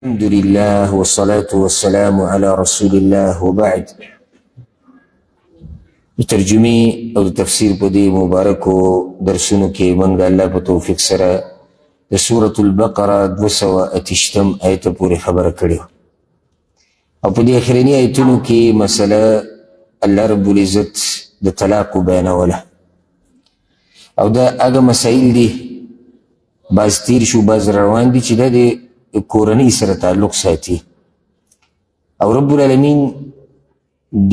الحمد لله والصلاة والسلام على رسول الله وبعد. ترجمه او تفسیر په دې مبارکو درسونو کې موږ د الله په توفیق سره د سورة البقره 208 آیت پورې خبره کړې او په دې اخرنی آیتونو کې مسله الله رب العزت د طلاق بیانوله او دا هغه مسائل دي باز تیر شو باز روان دي چې د کورنۍ سره تعلق ساتي او رب العالمین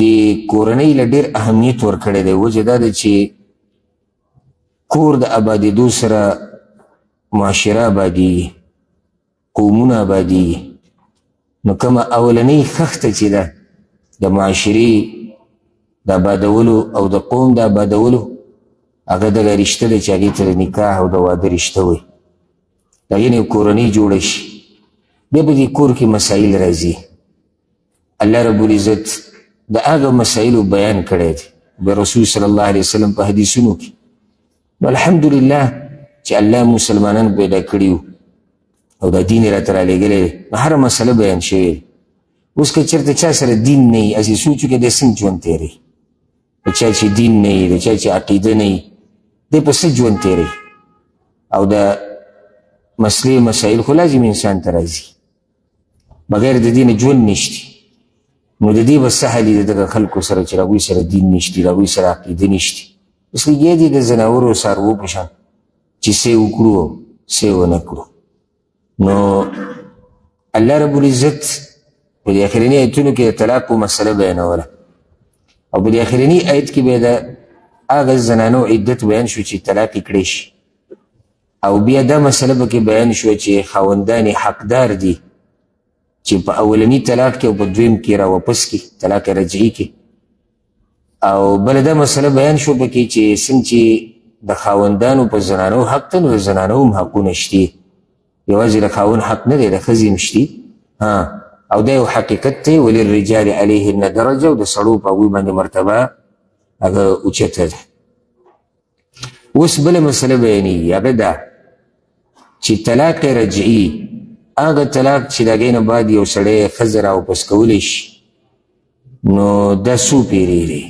د کورنۍ له ډېر اهمیت ورکړی دی. وجه دا ده چې کور د ابادېدو سره معاشره ابادېږي، قومونه ابادېږي. نو کومه اولنۍ خښته چې ده د معاشرې د ابادولو او د قوم د ابادولو هغه دغه رشته ده چې هغې ته د نکاح او د واده رشته وایي. د هغې نه یو کورنۍ جوړه شي، بیا په دې کور کې مسایل راځي. الله رب العزت د هغه مسایلو بیان کړی دی د رسول صلی الله علیه وسلم په حدیثونو کې. نو الحمدلله چې الله مسلمانان پیدا کړي او دا دین یې راته رالیږلی دی، نو هره مسله بیان شوې. اوس که چېرته چا سره دین نه وي، هسې سوچ وکړه دی څنګه ژوند تېروي. د چا چې دین نه وي، د چا چې عقیده نه وي، دی په څه ژوند تېروي؟ او د مسلې مسایل خو لازم انسان ته راځي، بغیر د دین ژوند نشتی. نو د دې به څه حل د دغه خلکو سره چې هغوی سره دین نشتی، د هغوی سره عقیده نشتی. اوس لګیا دي د ځناورو څاروو په شان چې څه وکړو او څه ونه کړو. نو الله رب العزت په دې اخرني ایتونو کې د طلاقو مسله بیانوله او په دې اخرني ایت کې به د هغه زنانو عدت بیان شو چې طلاق یې کړی شي، او بیا دا مسله پکې بیان شوه چې خاوندان حقدار دي چې په اولنی طلاق کې او په دویم کې راواپس کړي، طلاق رجعي کې. او بله دا مسله بیان شو پکې چې څنګه چې د خاوندانو په زنانو حق ته، نو د زنانو هم حقونه شتي، یوازې د خاوند حق نه دی، د ښځې هم شتي. او دا یو حقیقت دی، وللرجال علیهن درجه، او د سړو په هغوی باندې مرتبه هغه اوچته ده. اوس بله مسله بیانېږي، هغه دا چې طلاق رجعي هغه طلاق چې د هغې نه بعد یو سړی ښځه راواپس کولی شي، نو دا څو پیرې دی.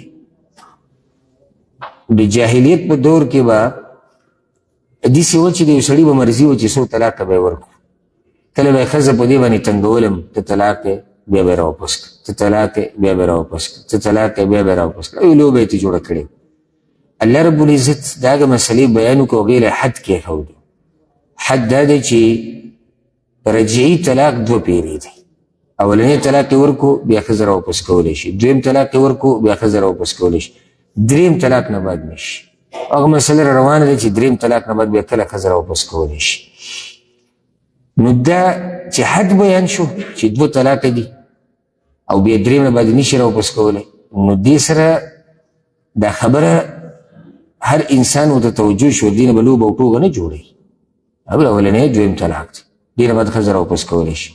د جاهلیت په دور کې به داسې وه چې د یو سړي به مرضي وه چې څو طلاقه به یې ورکړو. کله به یې ښځه په دې باندې تنګولم، ته طلاق یې بیا به یې راواپس کړه، ته طلاق یې بیا به یې راواپس کړه، ته طلاق یې بیا به یې راواپس کړه. یو لوبه یې ترې جوړه کړې. الله رب العزت د هغه مسلې بیان وکړو، هغې له حد کېښود. حد دا دی چې رجعي طلاق دوه پیرې دی. اولنی طلاق یې ورکو، بیا ښځه راواپس کولی شي. دویم طلاق یې ورکو، بیا ښځه راواپس کولی شي. دریم طلاق نه بعد نشي. هغه مسله روانه ده چې دریم طلاق نه بعد بیا کله ښځه راواپس کولی شي. نو دا چې حد بیان شو چې دوه طلاقه دي او بیا دریم نه بعد نشي راواپس کولی، نو دې سره دا خبره هر انسان ورته توجه شو، دې نه به لوبه او ټوغه نه جوړوي. اولنی دویم طلاق دی، دې نه بعد ښځه راواپس کولی شي.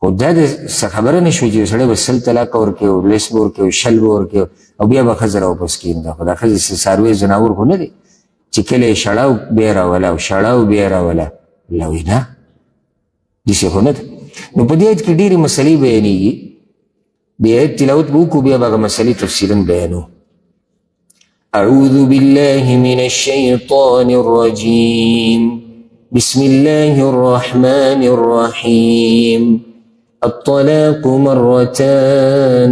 خو دا د څه خبره نه شوه چې یو سړی به 100 طلاق ورکړي او 20 به ورکړي او 100 به ورکړي او بیا به ښځه راواپس کړي. خو دا ښځې څاروی ځناور خو نه دی چې کله یې شړاو بیا یې راوله او شړاو بیا یې راوله. الله وایي نه، داسې خو نه ده. نو په دې آیت کې ډېرې مسلې بیانېږي. د آیت تلاوت به وکړو، بیا به هغه مسلې تفصیلا بیانو. اعوذ بالله من الشیطان الرجیم، بسم الله الرحمن الرحیم. الطلاق مرتان،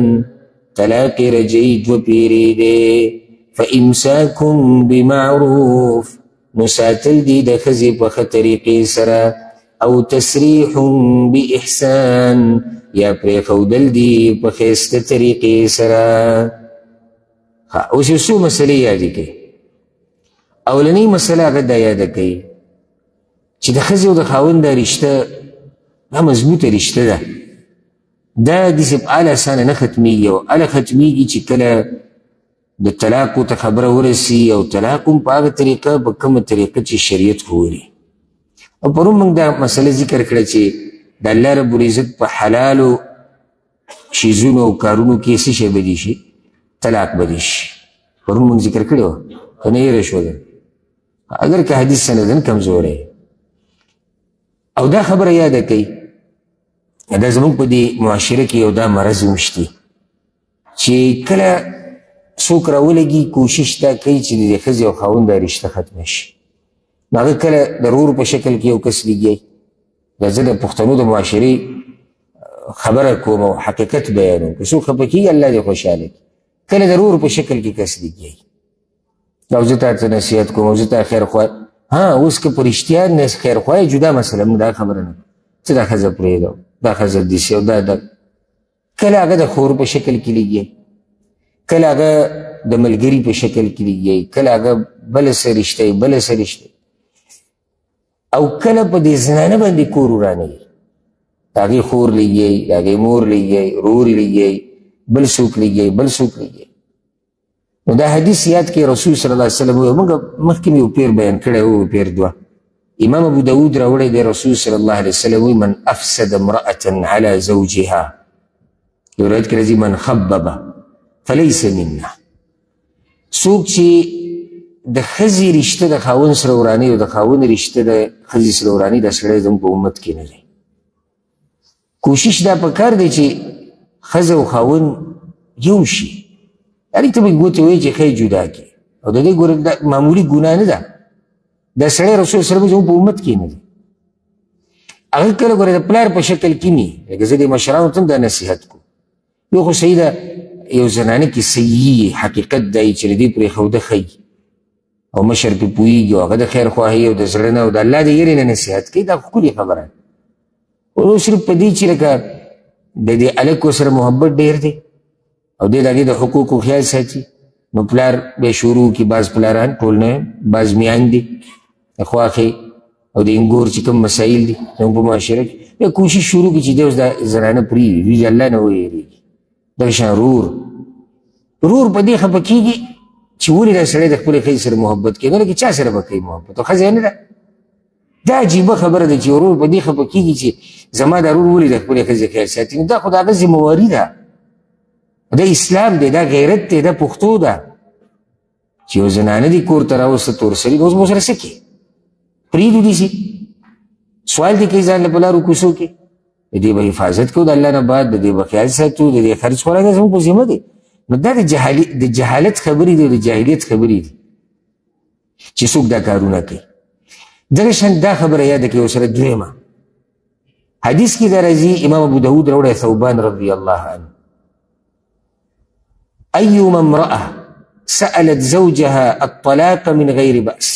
طلاق رجعي دو پیری دے. فامساکم بمعروف، نساتل دی د ښځې په ښه طریقې سره. او تسریح باحسان، یا پرېښودل دی په ښایسته طریقې سره. اوس یو څو مسلې یادې کوي. اولنۍ مسله هغه دا یاده کوي چې د ښځې او د خاوند دا رشته دا مضبوطه رشته ده. دا داسې په اله اسانه نه ختمیږي، او اله ختمیږي چې کله د طلاقو ته خبره ورسي، او طلاق هم په هغه طریقه، په کومه طریقه چې شریعت ښوولي. او پرون موږ دا مسله ذکر کړه چې د الله رب العزت په حلالو شیزونو او کارونو کې څه شی بدي شي؟ طلاق بدي شي. پرون موږ ذکر کړی وه، که نه هېره شوه ده، اگر که حدیث سندن کمزوری. او دا خبره یاده کوي دا زموږ په دې معاشره کې یو دا مرض هم شته چې کله څوک راولګي کوشش دا کوي چې د ښځې او خاوند دا رشته ختمه شي. نو هغه کله د ورور په شکل کې یو کس لګي. دا زه د پښتنو د معاشرې خبره کوم او حقیقت بیانوم. که څوک خفه کېږي الله دې خوشحاله کړي. کله د ورور په شکل کې کس لګي او زه تا ته نصیحت کوم او زه تا خیر خواهی. اوس که په رښتیا خیر خواهی جدا مسله موږ دا خبره نه څه دا ښځه پرېږده دا ښځه داسې او دا کله هغه د خور په شکل کې لګي، کله هغه د ملګري په شکل کې لګي، کله هغه بله څه رشته بله څه رشته او کله په دې زنانه باندې کور ورانوي. د هغې خور لګي، د هغې مور لګي، رور لګي، بل څوک لګي، بل څوک لګي. نو دا حدیث یاد کې رسول صلی الله علیه وسلم وایي. موږ مخکې مې یو پیر بیان کړی و، پیر دوه امام ابو داود راوړی دی. رسول صلی الله علیه وسلم وایي من افسد امرأة على زوجها، یو روایت کې راځي من خببه فلیس منا. څوک چې د ښځې رشته د خاوند سره ورانوي او د خاوند رشته د ښځې سره ورانوي، دا سړی زموږ په امت کې نه دی. کوشش دا پکار دی چې ښځه او خاوند یو شي. یعنې ته به ګوتې وایي چې ښه جدا کړي او د دې ګوره دا معمولي ګناه نه ده. دا سړی رسول صلی الله علیه وسلم زموږ په امت کې نه دی. هغه کله ګوره د پلار په شکل کې وي. لکه زه د مشرانو ته هم دا نصیحت کوم. یو خو صحیح ده یو زنانه کې صحیح حقیقت دی چې د دې پرېښوده ښیي او مشر پې پوهېږي او هغه د خیر خواهي او د زړه نه او د الله د یېرې نه نصیحت کوي. دا ښکلې خبره ده. نو صرف په دې چې لکه د دې هلک ورسره محبت ډېر دی او دی د هغې د حقوقو خیال ساتي، نو پلار به شروع کړي. بعض پلاران ټول نه، بعض میاندې د خواښې او د انګور چې کوم مسایل دي زموږ په معاشره کې بیا کوشش شروع کړي چې دی اوس دا زنانه پرېږدي، دوی د الله نه وویرېږي. دغه شان رور په دې خفه کېږي چې ولې دا سړی د خپلې ښځې سره محبت کوي. نو لکه چا سره به کوي محبت؟ او ښځه نه ده. دا عجیبه خبره ده چې ورور په دې خفه کېږي چې زما دا رور ولې د خپلې ښځې خیال ساتي. نو دا خو د هغه ذمهواري ده، دا اسلام دی، دا غیرت دی، دا پښتو ده چې یو زنانه دي کور ته راوسته تور سړي اوس به ورسره څه کوي؟ پرېږدو داسې سوال دې کوي ځان له په لارو کوڅو کې. د دې به حفاظت کوو د الله نه بعد، د دې به خیال ساتو، د دې خرچ خوراک زموږ په ذمه دی. نو دا د جهالت خبرې دي او د جاهلیت خبرې دي چې څوک دا کارونه کوي. دغه شان دا خبره یاده کړئ ورسره. دویمه حدیث کې دا راځي، امام ابو داود راوړی، ثوبان رضی الله عنه أيما امرأة سألت زوجها الطلاق من غير بأس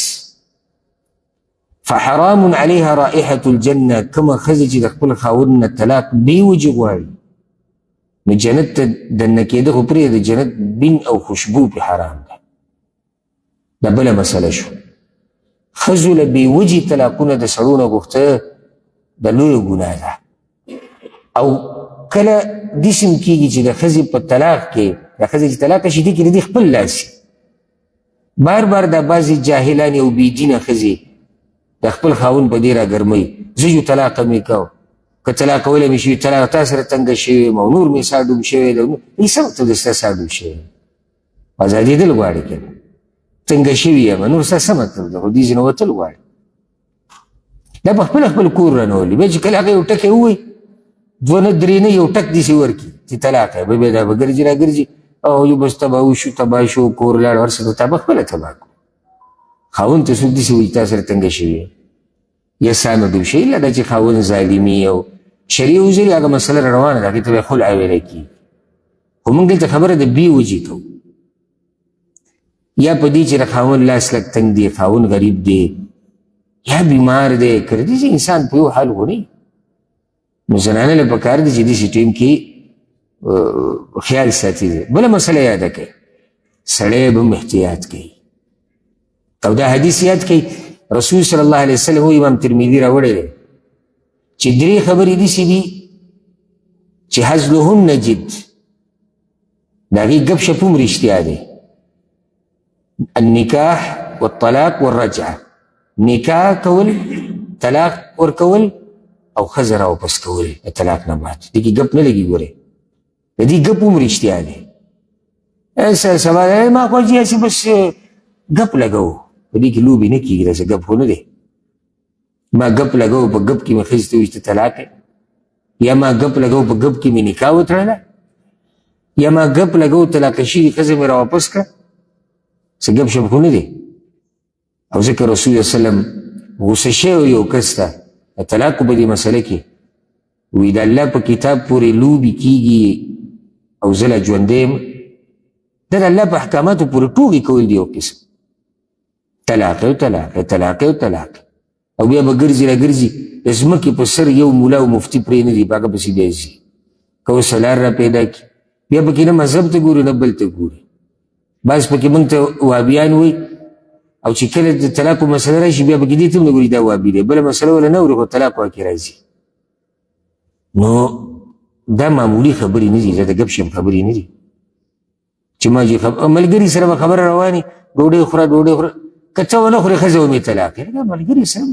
فحرام عليها رائحة الجنة. كما ښځه چې د خپل خاوند نه طلاق بې وجې غواړي نو جنت ته دننه کېده خو پرېږده، د جنت بین او خوشبو پې حرام ده. دا بله مسله شو. ښځو له بې وجې طلاقونه د سړو نه غوښته د لویه ګناه ده. او کله داسې هم کېږي چې د ښځې په طلاق کې د ښځې چې طلاقه شي دې کې د دې خپل لاس بار بار دا بعضې جاهلانې او بېدینه ښځې د خپل خاوند په دې راګرموي. زه یو طلاقه مې کو، که طلاق کولی مې شوي طلاق تا سره تنګه شوی یم او نور مې سا ډوب شوی دی. ای څه مطلب دی ستا سا ډوب شوی یم؟ ازادېدل غواړې که نه؟ تنګه شوي یم نور ستا څه مطلب دی؟ خو دې ځینې وتل غواړي. دا په خپل کور رانولي. بیا چې کله هغه یو ټکی ووایي دوه نه درې نه یو ټک داسې ورکړي چې طلاق یې بیا دا به ګرځي راګرځي او یو بس تباه وشو، تباه شو، کور لاړ، هر څه تا به خپله تباه کړو. خاوند ته څوک داسې وایي تا سره تنګه شوي یا سا نه ډوب شوي، الا دا چې خاوند ظالمي او شرعي وزري هغه مسله را روانه ده، هغې ته به خلع ویلی کېږي. خو موږ دلته خبره د بې وجې کوو، یا په دې چې د خاوند لاس لږ تنګ دی، خاوند غریب دی یا بیمار دی، که د دې انسان په یو حال خو نه وي. نو زنانه له پکار دي چې داسې ټیم کې خیال ساتي دی. بله مسله یاده کوي، سړی به هم احتیاط کوي. او دا حدیث یاد کوي، رسول صلی الله علیه وسلم امام ترمذي راوړی دی چې درې خبرې داسې دي چې هزلهن جد، د هغې ګپ شپ هم رښتیا دی. النکاح والطلاق والرجعه، نکاح کول، طلاق ورکول او ښځه راواپس کول د طلاق نه بعد. دې کې ګپ نه لګي. ګورې د دې ګپ هم رښتیا دی. سبا ما خو چې بس ګپ لګوو، په دې کې لوبې نه کېږي، داسې ګپ خو نه دی. ما ګپ لګوو، په ګپ کې مې ښځې ته وویل چې طلاق یې یا ما ګپ لګو په ګپ کې مې نکاح وتړله، یا ما ګپ لګو طلاقه شوې ښځه مې راواپس کړه. څه ګپ شپ خو نه دی. او ځکه رسول الله وسلم غوسه شوی یو کس ته د طلاقو په دې مسله کې وایي د الله په کتاب پورې لوبې کېږي او زه لا ژوندی یم، دا د الله په احکاماتو پورې ټوغې کول دی یو قسم. طلاق او طلاق طلاق او طلاق، او بیا به ګرځي را ګرځي د ځمکې په سر یو مولا او مفتي پرې نه دي، په هغه پسې بیا ځي که اوس لار را پیدا کړي. بیا پکې نه مذهب ته ګوري نه بل ته ګوري. بعض پکې موږ ته وهابیان وایي، او چې کله د طلاقو مسله راشي بیا پکې دې ته هم نه ګوري دا وهابي دی، بله مسله ولا نه اوري خو طلاق واقع راځي. نو دا معمولي خبرې نه دي، دا د ګپ شپ خبرې نه دي چې ما جي ملګري سره به خبره رواني ډوډۍ خوره ډوډۍ خوره، که څه ونه خورې ښځه ومې طلاق کړې، دا ملګري سره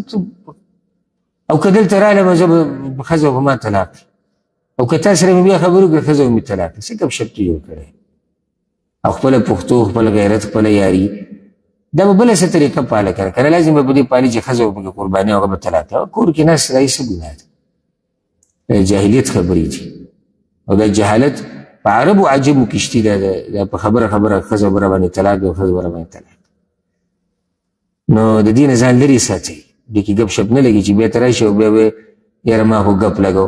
او که دلته رالم زه به ښځه به ما طلاق کړي، او که تا سره مې بیا خبرې وکړې ښځه ومې طلاق کړي. څه ګپ شپ ته جوړ کړی او خپله پښتو خپل غیرت خپله یاري دا به بله څه طریقه پاله کړه. که نه لازم به په دې پالي چې ښځه به پکې قرباني هغه به طلاق کړي. کور کې ناست رایي څه ګناه ده؟ جاهلیت خبرې دي او دا جهالت په عربو عجمو کې شتي. دا په خبره ښځه به راباندې طلاق او ښځه به راباندې طلاق. نو د دې نه ځان لرې ساتئ، دې کې ګپ شپ نه لګي چې بیا ته راشي او بیا به یاره ما خو ګپ لګو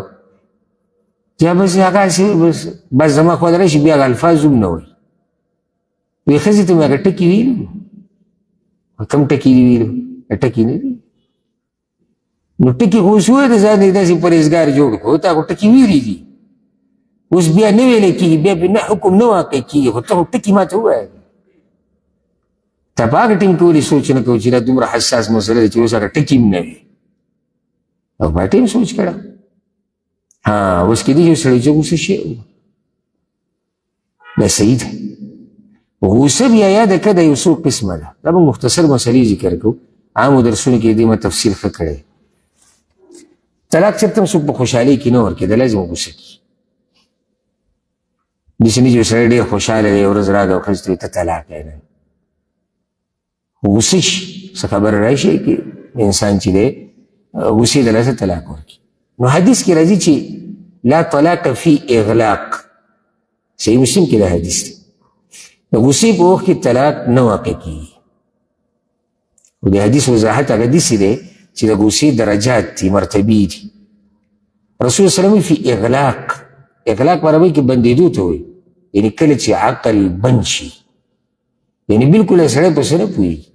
یا بس هغسې بس زما خوا ته راشي بیا هغه الفاظ هم نه وایي. وایي ښځې ته مې هغه ټکي ویلي، کوم ټکي دي ویلو؟ ټکي نه دي. نو ټکي خو اوس ووایه د ځان یې داسې پرهېزګار جوړ کړو، تا خو ټکي ویلي دي، اوس بیا نه ویلی کېږي، بیا پرې نه حکم نه واقع کېږي، خو ته خو ټکي ما ته ووایه. تا په هغه ټیم کې ولې سوچ نه کوو چې دا دومره حساس مسله ده چې اوس هغه ټکي هم نه وي، او په ټیم سوچ کړه. اوس کېدای شي سړی چې غوسه شوی و، دا صحیح ده. غوسه بیا یاده کړه د یو څو قسمه ده. دا به مختصر مسلې ذکر کوو، عامو درسونو کې دې ما تفصیل ښه کړی. طلاق چېرته هم څوک په خوشحالۍ کې نه ورکوي، دا لازم غوسه کړي. داسې نه چې سړی ډېر خوشحاله دی، یو ورځ راغی او ښځې ته ته طلاق یې غوسه شي، څه خبره راشي کې انسان چې دی غوسې د لاسه طلاق ورکړي. نو حدیث کې راځي چې لا طلاق فی اغلاق، صحیح مسلم کې دا حدیث دی. د غوسې په وخت کې طلاق نه واقع کېږي. او د حدیث وضاحت هغه داسې دی چې د غوسې درجات دي، مرتبې دي. رسول صلی الله علیه وسلم فی اغلاق، اغلاق په عربۍ کې بندېدو ته وایي، یعنې کله چې عقل بند شي، یعنې بلکل سړی په څه نه پوهېږي،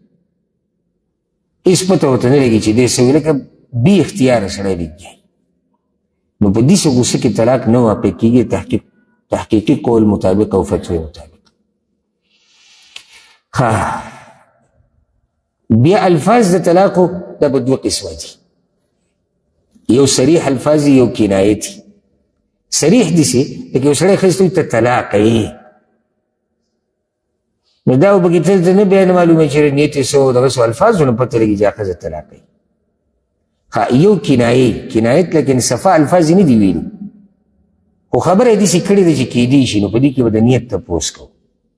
هېڅ پته ورته نه لګي چې دی څه وایي، لکه بې اختیاره سړی لګي. نو په داسې غوسه کې طلاق نه واقع کېږي تحقیقي قول مطابق او فتوی مطابق. بیا الفاظ د طلاقو دا په دوه قسمه دي، یو صریح الفاظ یو کنایتي. صریح داسې لکه یو سړی ښځې ته وایي ته طلاق یې، نو دا به پکې تل ته نه بیا نه معلومه چې نیت یې څه و، دغسې الفاظو نه پته لګي چې هغه ښځه طلاق یې. یو کنایت لیکن صفا الفاظ یې نه دي ویلي، خو خبره یې داسې کړې ده چې کېدی شي. نو په دې کې به د نیت تپوس کوو.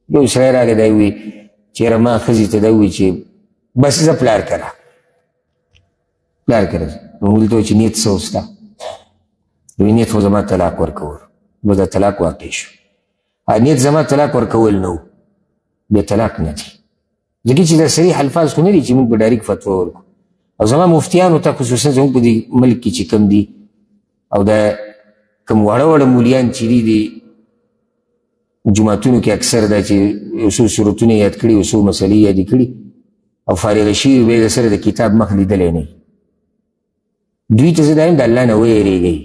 یو سړی راغی دا یې وایي چې یاره ما ښځې ته دا ووایي چې بس زه پلار کره نو موږ دلته وایي چې نیت څه وستا؟ دوی نیت خو زما طلاق ورکول، بس دا طلاق واقع شو. نیت زما طلاق ورکول نه و، بیا طلاق نه دی، ځکه چې دا صریح الفاظ خو نه دي چې موږ په ډایرکټ فتوا ورکړو. او زما مفتیانو ته خصوصا زموږ په دې ملک کې چې کم دي او دا کم واړه واړه مولیان چې دي د جوماتونو کې اکثر دا چې یو څو صورتونه یاد کړي، یو څو مسلې یادې کړي او فارغه شوي بیا د سره د کتاب مخ لیدلی نه وي، دوی ته زه دا د الله نه ویرېږئ.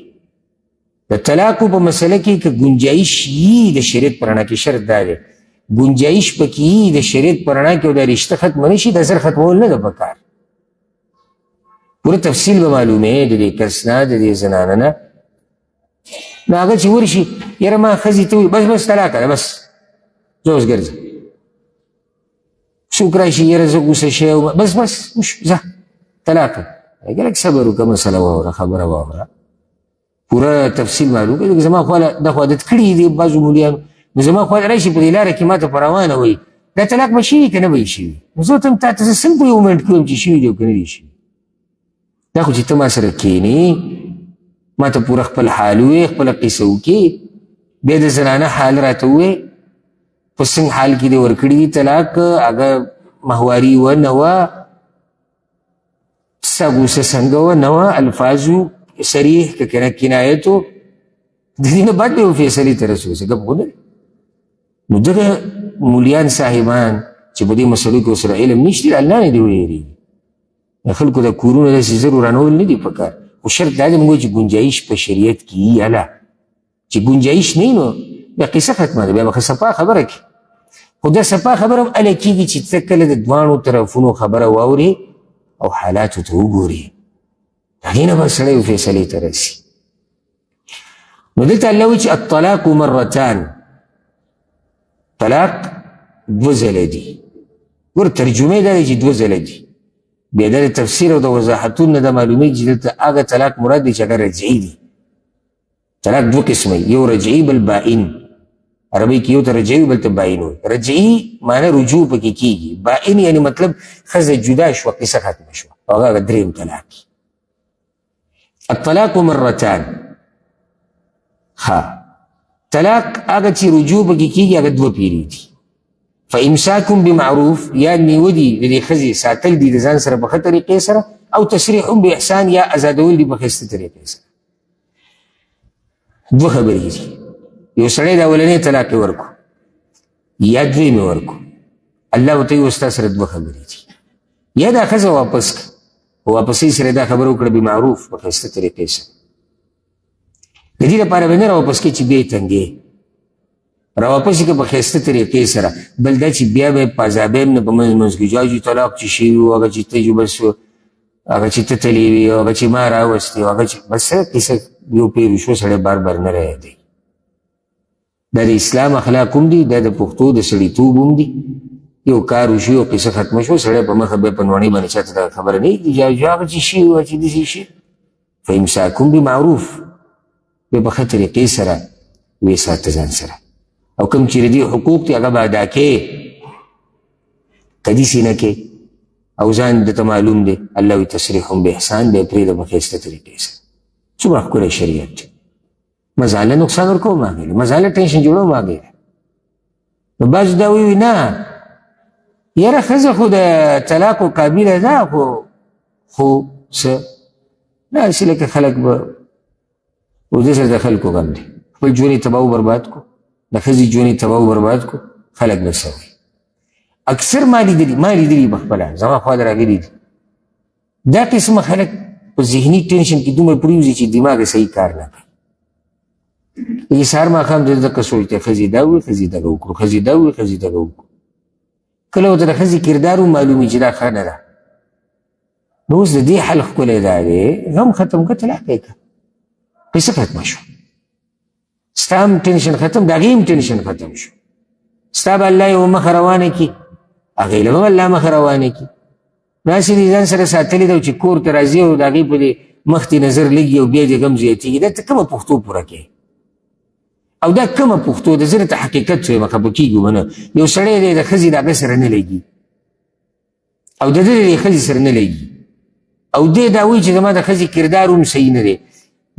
د طلاقو په مسله کې که ګنجایش یي د شریعت په رڼا کې، شرط دا دی ګنجایش پکې یي د شریعت په رڼا کې او دا رشته ختمه نه شي، دا زر ختمول نه ده پکار. پوره تفصیل به معلومې د دې کس نه د دې زنانه نه. نو هغه چې ورشي یاره ما ښځې ته وایي بس طلاق ده، بس زه اوس ګرځم. څوک راشي یاره زه غوسه شوی وم، بس ځه طلاق ده. لږ صبر وکړه، مسله واوره، خبره واوره، پوره تفصیل معلوم کړه. زما خوا دا خو عادت کړي دي بعضو مولیانو، نو زما خوا راشي په دې لاره کې ما ته په روانه وایي دا طلاق به شوي که نه به یې شوي. نو زه ورته هم تا ته زه څنګه په یو منټ کې وایم چې شوي دي او که نه دي شوي. دا خو چې ته ما سره کښېنې ما ته پوره خپل حال ووایې خپله قصه وکړې بیا د زنانه حال راته ووایې په څنګه حال کې دې ورکړي دي طلاق هغه مهواري و نه وه ستا غوسه څنګه وه نه وه الفاظو صریح که کنه کنایتو د دې نه بعد به یو فیصلې ته رسو څه ګپ خو نه نو دغه مولیان صاحبان چې په دې مسلو کې ورسره علم نشته الله نه دې ویرېږي د خلکو د کورونو داسې زر ورانول نه دي پکار خو شرط دا دی موږ وایو چې ګنجایش په شریعت کې وي هله چې ګنجایش نه وي نو بیا قصه ختمه ده بیا به صفا خبره کړي خو دا صفا خبره هم هله کېږي چې ته کله د دواړو طرفونو خبره واورې او حالاتو ته وګورې د هغې نه به سړی یو فیصلې ته رسي نو دلته الله وایي چې الطلاق مرتان طلاق دوه ځله دي ګوره ترجمې دا دی چې دوه ځله دي بیا د تفسیر او د وضاحتونو نه دا معلومیږي چې دلته هغه طلاق مراد دی چې هغه رجعي دي طلاق دوه قسمه یو رجعي بل باین عربي کې یو ته رجعي بل ته باین وي رجعي معنی رجوع پکې کېږي باین یعنی مطلب ښځه جدا شوه قصه ختمه شوه او هغه درېیم طلاق الطلاق مرتان ها طلاق هغه چې رجوع پکې کېږي هغه دوه پیرې دي فامساکم بمعروف یا نیودي د دې ښځې ساتل دي د ځان سره په ښه طریقې سره او تسریح باحسان یا ازادول دي په ښایسته طریقې سره دوه خبرې دي یو سړی د اولنۍ طلاق یې ورکړو یا دویم یې ورکړو الله ورته وایي ستا سره دوه خبرې دي یا دا ښځه واپس کړه په واپسۍ سره دا خبره وکړه بمعروف په ښایسته طریقې سره د دې لپاره به نه راواپس کړې چې بیا یې تنګې راواپس که په ښایسته طریقې سره بل دا چې بیا به په عذابۍ هم نه په منځ منځ کې جاجي طلاق چې شوي وو هغه چې ته جو بس هغه چې ته تللی وي هغه چې ما راوستې هغه چې بس کیسه یو پیر شو سړی بار بار نه رایادوي دا د اسلام اخلاق هم دي دا د پښتو د سړیتوب هم دي یو کار وشي او قصه ختمه شو سړی په مخه بیا په نوڼۍ باندې چاته دا خبره نه کېږي هغه چې شي وه چې داسې شي فامساکم بمعروف بیا په ښه طریقې سره ویې ساته ځان سره او کوم چې د دې حقوق دي هغه به ادا کې کدیسې نه کې او ځان درته معلوم دی الله وایي تسریح باحسان به یې پرېږده په ښایسته طریقې سره څومره ښکلی شریعت دی مزاله نقصان ورکوم هغې له مزاله ټینشن جوړوم هغې نو بعضو دا وایي نه یاره ښځه خو د طلاقو قابله ده خو څه داسې لکه خلک به او دې سره د خلکو غم دی خپل ژوند یې تباه و برباد کو د ښځې ژوند یې تباه و برباد کو خلک به څه وایي اکثر ما لیدلي په خپله زما خوا ته راغلي دي دا قسمه خلک په ذهني ټینشن کې دومره پرېوځي چې دماغ یې صحیح کار نه کوي دغې سهار ماښام د دقه سوچ دی ښځې دا ووایي ښځې دغه وکړو ښځې دا ووایي ښځې دغه وکړو کله ورته د ښځې کردار ومعلومي چې دا ښه نه ده نو اوس د دې حل ښکلی دا دی غم ختم کړه طلاق یې کړه قصه ختمه شو ستا هم ټینشن ختم د هغې هم ټینشن ختم شو ستا به الله یو مخه روانه کړي هغې له به الله مخه روانه کړي داسې دې ځان سره ساتلې ده چې کور ته راځي او د هغې په دې مخ دې نظر لګي او بیا دې غم زیاتېږي دا ته کومه پښتو پوره کوې او دا کومه پښتو ده زه درته حقیقت وایم خفه کېږو به نه یو سړی دی د ښځې د هغه سره نه لګي او د ده د ښځې سره نه لګي او دی دا وایي چې زما د ښځې کردار هم صحیح نه دی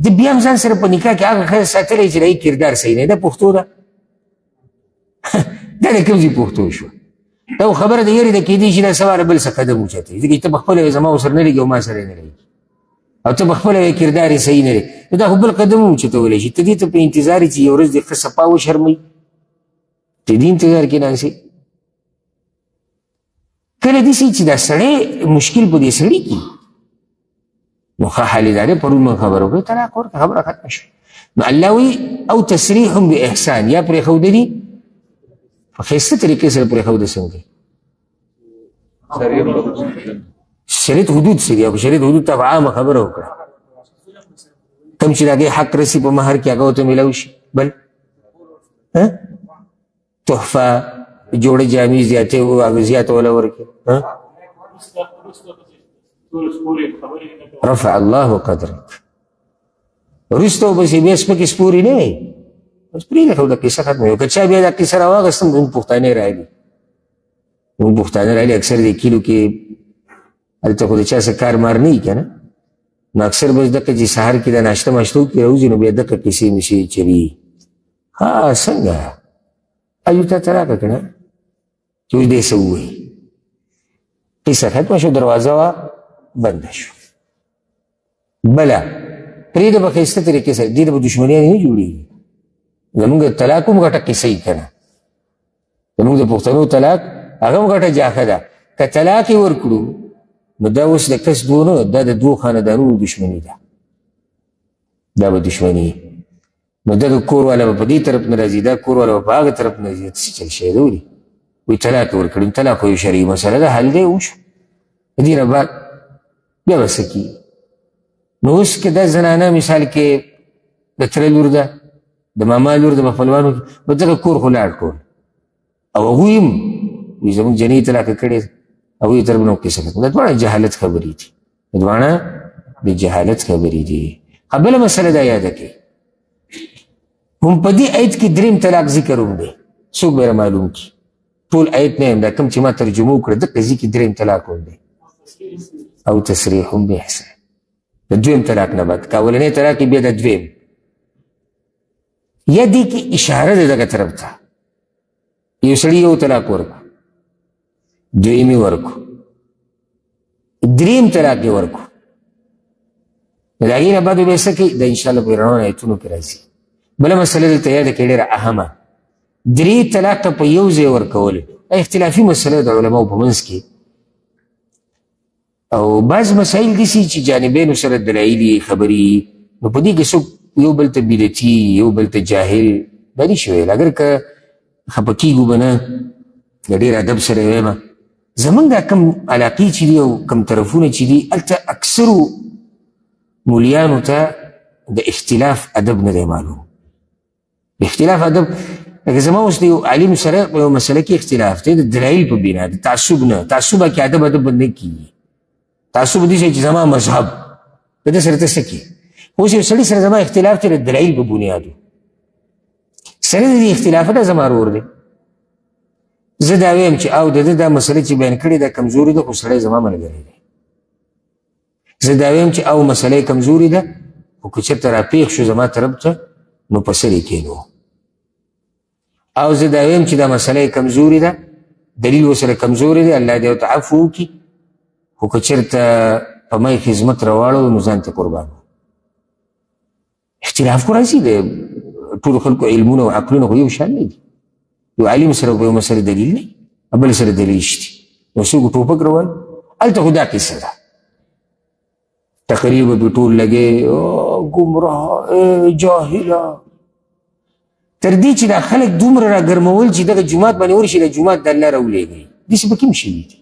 د بیا هم ځان سره په نکاح کې هغه ښځه ساتلی چې د هغې کردار صحیح نه دی دا پښتو ده دا د کوم ځای پښتو شوه دا خبره د یارې د کېدی شي دا سواره بل څه قدم اوچتوي ځکه چې ته پخپله زما ورسره نه لګي او ما سره یې نه لګي او ته پخپله کردار یې صحیح نه دی نو دا خو بل قدم هم اوچتولی شي ته دې ته په انتظار چې یو ورځ دې ښه صفا وشرموي ته دې انتظار کې ناستې کله داسې چې دا سړی مشکل په دې سړي کې نو ښه حال یې دا دی پرون من خبره وکړې طلاق ورکړه خبره ختمه شوه نو الله وایي او تسریح باحسان یا پرېښوده دي په ښایسته طریقې سره پرېښوده څنګه شریعت حدود څه دي او شریعت حدود ته عامه خبره وکړه کوم چې د هغې حق رسي په مهر کې هغه ورته میلاو شي بل تحفه جوړه جامې زیاتوله ورکړي رفع الله قدرک وروسته وبسې بیا سپکې سپورې نه وي بس پرېږده خو د قصه ختمه وي که چا بیا دا قصه راواغېستم زموږ پښتانې راغلي زموږ پښتانه راغلي اکثر دې کلیو کې هلته خو د چا څه کار مار نه وي که نه نو اکثر بس دقه چې سهار کې د ناشته ماشته وکړي راوځي نو بیا دقه کیسې میسې چوي. ها څنګه ایو تا ته راکړه که نه چې اوس دې څه ووایي. قصه ختمه شو، دروازه وه بنده شو. بله پرېږده به ښایسته طریقې سره دې ته به دشمنیانې نه جوړېږي. زمونږ طلاق هم ګټه قصه یي که نه، زمونږ د پښتنو طلاق هغه هم ګټه جاښه ده. که طلاق یې ورکړو نو دا اوس د کس دوه نه، دا د دوو خاندانونو دشمني ده، دا به دشمني. نو دا د کور والا به په دې طرف نه راځي، دا کور والا به په هغه طرف نه راځي. څه چل شوی ده ولې وایي طلاق یې ورکړي. طلاق خو یو شرعي مسله ده، حل دی وشو. د دې نه بعد بیا به څه کېږي. نو اوس که دا زنانه مثال کې د تره لور ده، د ماما لور ده، په خپلوانو کې به دغه کور خو لاړ ټول، او هغوی هم وایي زموږ جنۍ طلاقه کړې ده، هغوی طرف نه قصه کوي. دا دواړه جهالت خبرې دي، دا دواړه د جهالت خبرې دي. بله مسله دا یاده کړئ، هم په دې آیت کې دریم طلاق ذکر هم دی. څوک به معلوم کړي؟ ټول آیت نه یم، دا کوم چې ما ترجمه وکړه دقه ځي کې دریم طلاق هم دی، او تصریح هم بإحسان. د دویم طلاق نه بعد که اولنی طلاق بیا د دویم، یا دې کې اشاره ده دغه طرف ته. یو سړي یو طلاق ورکړو، دویم یې ورکړو، دریم طلاق یې ورکړو، د هغې نه بعد بیا څه کوي؟ د انشاءالله په رڼو آیتونو کې راځي. بله مسله دلته یاده کړئ ډېره اهمه، درې طلاقه په یو ځای ورکول اختلافي مسله د علماو په منځ کې، او بعض مسایل داسې چې جانبینو سره دلایلي خبري، نو په دې کې څوک یو بل ته بدعتي یو بل ته جاهل دا نشي ویل. اگر که خفه کېږو به نه، د ډېر ادب سره وایم، زمونږ دا کم علاقې چې دي او کم طرفونه چې دي هلته اکثرو مولیانو ته د اختلاف ادب نه دی معلوم. اختلاف ادب لکه زما اوس د یو عالم سره په یو مسله کې اختلاف دی د دلایل په بنا، د تعصب نه. تعصب کې ادب ادب نه کېږي. تعصب دې شی چې زما مذهب د ده سره ته څه کوي. اوس یو سړي سره زما اختلاف دی د دلایل په بنیادو، سړی د دې اختلاف ده زما ورور دی، زه دا ویم چې او د ده دا مسله چې بیان کړې ده کمزوري ده، خو سړی زما ملګری دی. زه دا ویم چې او مسله یې کمزوري ده، خو که چېرته راپېښ شو زما طرف ته نو په سر یې کېنو. او زه دا ویم چې دا مسله یې کمزوري ده، دلیل ورسره کمزوري دی، الله دې ورته عفو وکړي، خو که چېرته په ما یې خدمت راواړو نو ځان ته قربان. اختلاف خو راځي، د ټولو خلکو علمونه او عقلونه خو یو شان نه دي. یو عالم سره په یو مسله دلیل نه وي، بل سره دلیل شته، نو څوک ټوپک روان. هلته خو دا قصه ده، تقریبا به ټول لګې ګمراه جاهله، تر دې چې دا خلک دومره را ګرمول چې دغه جومات باندې ورشي د جومات د الله راولېږي. داسې به کوم شوي دي؟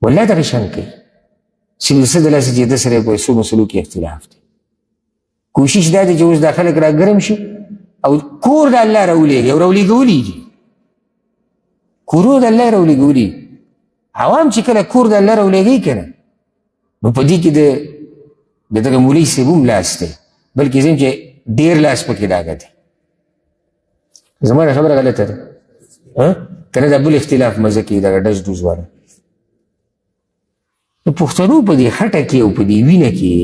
والله دغه شان کوي چې د څه د لاسه چې د سره په څو مسلو کې اختلاف دی. کوشش دا دی چې اوس دا خلک را ګرم شي او کور د الله راولېږي او راولېږولي دي، کورونه د الله راولېږولي. عوام چې کله کور د الله راولېږي که نه، نو په دې کې د دغه مولوي صاحب هم لاس دی، بلکې زه چې ډېر لاس پکې ډاګه دی. زما دا خبره غلطه ده که نه دا بل اختلاف مزه کوي دغه ډز ډوز والا. د پښتنو په دې خټه کې او په دې وینه کې